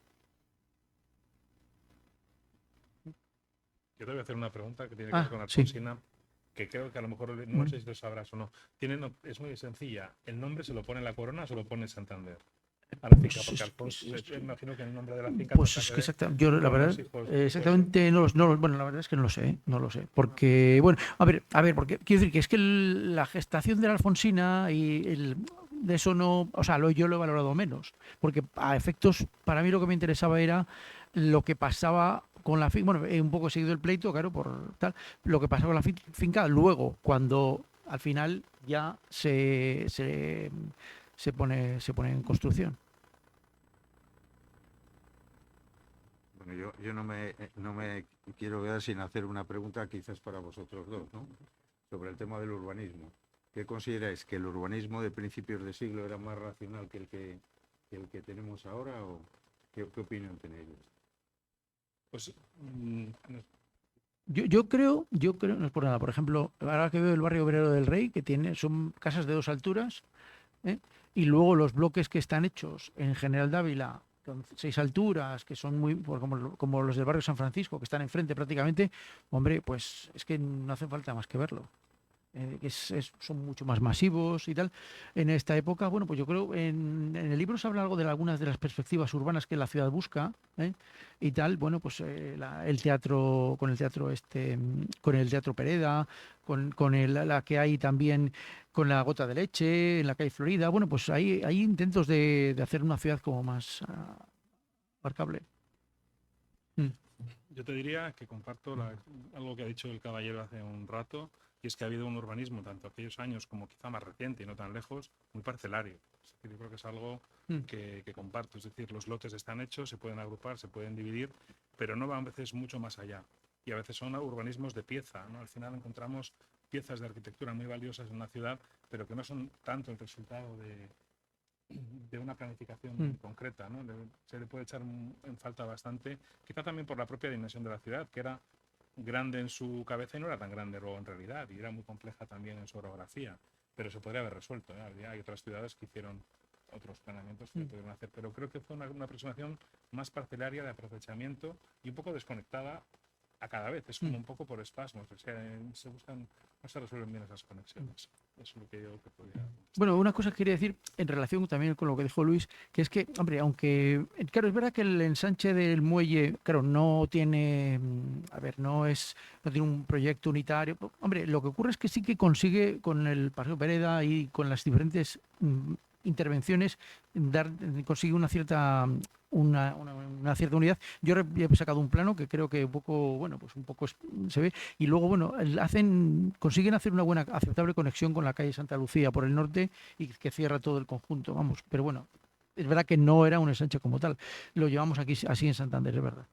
te voy a hacer una pregunta que tiene que ver con Alfonsina, que creo que a lo mejor, no sé si lo sabrás o no. Es muy sencilla. ¿El nombre se lo pone en la corona o se lo pone en Santander? A la finca, porque Alfonso, imagino que el nombre de la finca... Pues es que yo la verdad, exactamente, bueno, la verdad es que no lo sé, porque, bueno, a ver, porque quiero decir que es que la gestación de la Alfonsina y de eso no, o sea, yo lo he valorado menos, porque a efectos, para mí lo que me interesaba era lo que pasaba con la finca, bueno, he un poco seguido el pleito, claro, por tal, lo que pasaba con la finca luego, cuando al final ya se pone en construcción. Bueno, yo no me quiero quedar sin hacer una pregunta quizás para vosotros dos, ¿no? Sobre el tema del urbanismo. ¿Qué consideráis? ¿Que el urbanismo de principios de siglo era más racional que el que tenemos ahora? ¿O qué opinión tenéis? Pues Yo creo, no es por nada, por ejemplo, ahora que veo el barrio obrero del Rey, que son casas de 2 alturas, y luego los bloques que están hechos en General Dávila con 6 alturas, que son muy como los del barrio San Francisco, que están enfrente prácticamente, hombre, pues es que no hace falta más que verlo. Son mucho más masivos y tal. En esta época, bueno, pues yo creo, en el libro se habla algo de algunas de las perspectivas urbanas que la ciudad busca, y tal. Bueno, pues el teatro, con el teatro Pereda, la que hay también con la Gota de Leche, en la calle Florida. Bueno, pues hay intentos de hacer una ciudad como más abarcable. yo te diría que comparto algo que ha dicho el caballero hace un rato, y es que ha habido un urbanismo, tanto aquellos años como quizá más reciente y no tan lejos, muy parcelario. Es decir, yo creo que es algo que comparto. Es decir, los lotes están hechos, se pueden agrupar, se pueden dividir, pero no van a veces mucho más allá. Y a veces son urbanismos de pieza, ¿no? Al final encontramos piezas de arquitectura muy valiosas en una ciudad, pero que no son tanto el resultado de una planificación concreta, ¿no? Se le puede echar en falta bastante, quizá también por la propia dimensión de la ciudad, que era grande en su cabeza y no era tan grande luego en realidad, y era muy compleja también en su orografía, pero se podría haber resuelto, ¿eh? Hay otras ciudades que hicieron otros planeamientos que pudieron hacer, pero creo que fue una aproximación más parcelaria de aprovechamiento y un poco desconectada a cada vez, es como un poco por espasmos, o sea, no se resuelven bien esas conexiones. Eso es lo que yo podría... Bueno, una cosa que quería decir en relación también con lo que dijo Luis, que es que, hombre, aunque, claro, es verdad que el ensanche del muelle, claro, no tiene, no tiene un proyecto unitario. Hombre, lo que ocurre es que sí que consigue con el Paseo Pereda y con las diferentes intervenciones consigue una cierta unidad. Yo he sacado un plano que creo que un poco se ve, y luego consiguen hacer una buena aceptable conexión con la calle Santa Lucía por el norte y que cierra todo el conjunto, vamos, pero bueno, es verdad que no era un ensanche como tal, lo llevamos aquí así en Santander, es verdad.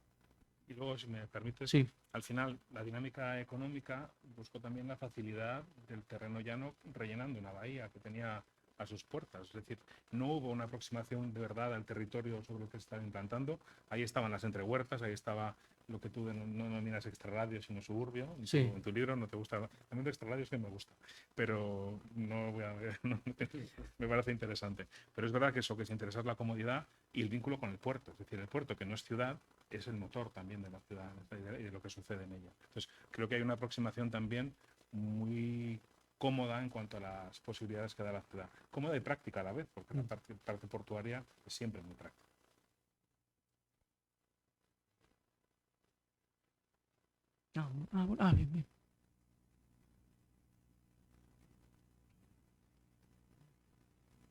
Y luego, si me permites, sí. Al final la dinámica económica buscó también la facilidad del terreno llano rellenando una bahía que tenía a sus puertas, es decir, no hubo una aproximación de verdad al territorio sobre lo que se estaba implantando. Ahí estaban las entrehuertas, ahí estaba lo que tú no denominas extrarradio sino suburbio. Sí. En tu libro no te gusta, a mí el extrarradio sí me gusta, pero me parece interesante. Pero es verdad que eso que es interesar la comodidad y el vínculo con el puerto, es decir, el puerto que no es ciudad es el motor también de la ciudad y de lo que sucede en ella. Entonces creo que hay una aproximación también muy cómoda en cuanto a las posibilidades que da la ciudad. Cómoda y práctica a la vez, porque la parte portuaria es siempre muy práctica.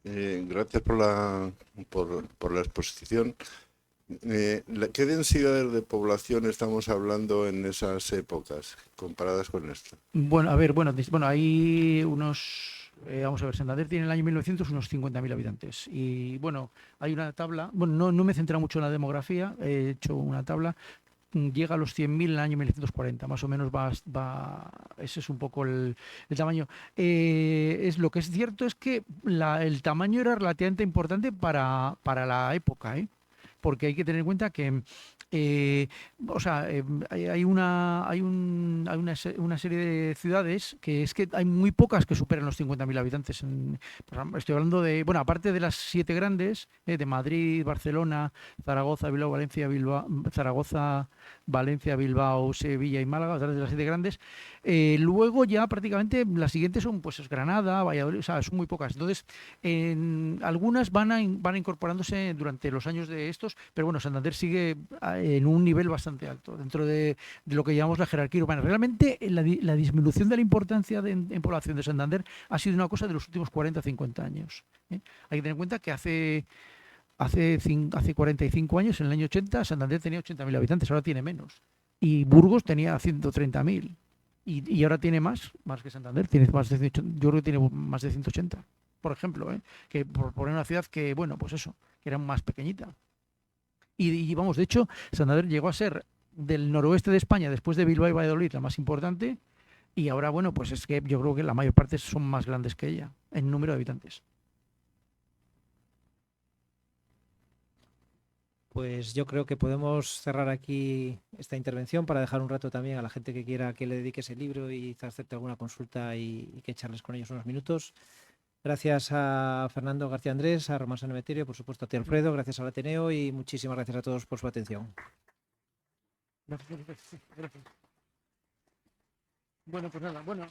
Bien. Gracias por la exposición. ¿Qué densidad de población estamos hablando en esas épocas comparadas con esto? Bueno, hay unos... vamos a ver, Santander tiene en el año 1900 unos 50.000 habitantes. Y bueno, hay una tabla, bueno, no me he centrado mucho en la demografía, he hecho una tabla, llega a los 100.000 en el año 1940, más o menos ese es un poco el tamaño. Lo que es cierto es que el tamaño era relativamente importante para la época, porque hay que tener en cuenta que hay una serie de ciudades que es que hay muy pocas que superan los 50.000 habitantes. Estoy hablando de, bueno, aparte de las 7 grandes, de Madrid, Barcelona, Zaragoza, Bilbao, Valencia, Bilbao, Sevilla y Málaga, de las 7 grandes. Luego ya prácticamente las siguientes son pues Granada, Valladolid, o sea, son muy pocas. Entonces, algunas van incorporándose durante los años de estos, pero bueno, Santander sigue en un nivel bastante alto dentro de lo que llamamos la jerarquía urbana. Realmente la disminución de la importancia en población de Santander ha sido una cosa de los últimos 40 o 50 años. Hay que tener en cuenta que hace 45 años, en el año 80, Santander tenía 80.000 habitantes, ahora tiene menos. Y Burgos tenía 130.000. Y ahora tiene más que Santander, tiene más de 180, yo creo que tiene más de 180, por ejemplo, que por poner una ciudad que, bueno, pues eso, que era más pequeñita. Y vamos, de hecho, Santander llegó a ser del noroeste de España, después de Bilbao y Valladolid, la más importante, y ahora, bueno, pues es que yo creo que la mayor parte son más grandes que ella, en número de habitantes. Pues yo creo que podemos cerrar aquí esta intervención para dejar un rato también a la gente que quiera que le dedique ese libro y hacerte alguna consulta y que charles con ellos unos minutos. Gracias a Fernando García Andrés, a Román Sanemeterio, por supuesto a ti, Alfredo, gracias al Ateneo y muchísimas gracias a todos por su atención. Gracias. Bueno, pues nada, bueno.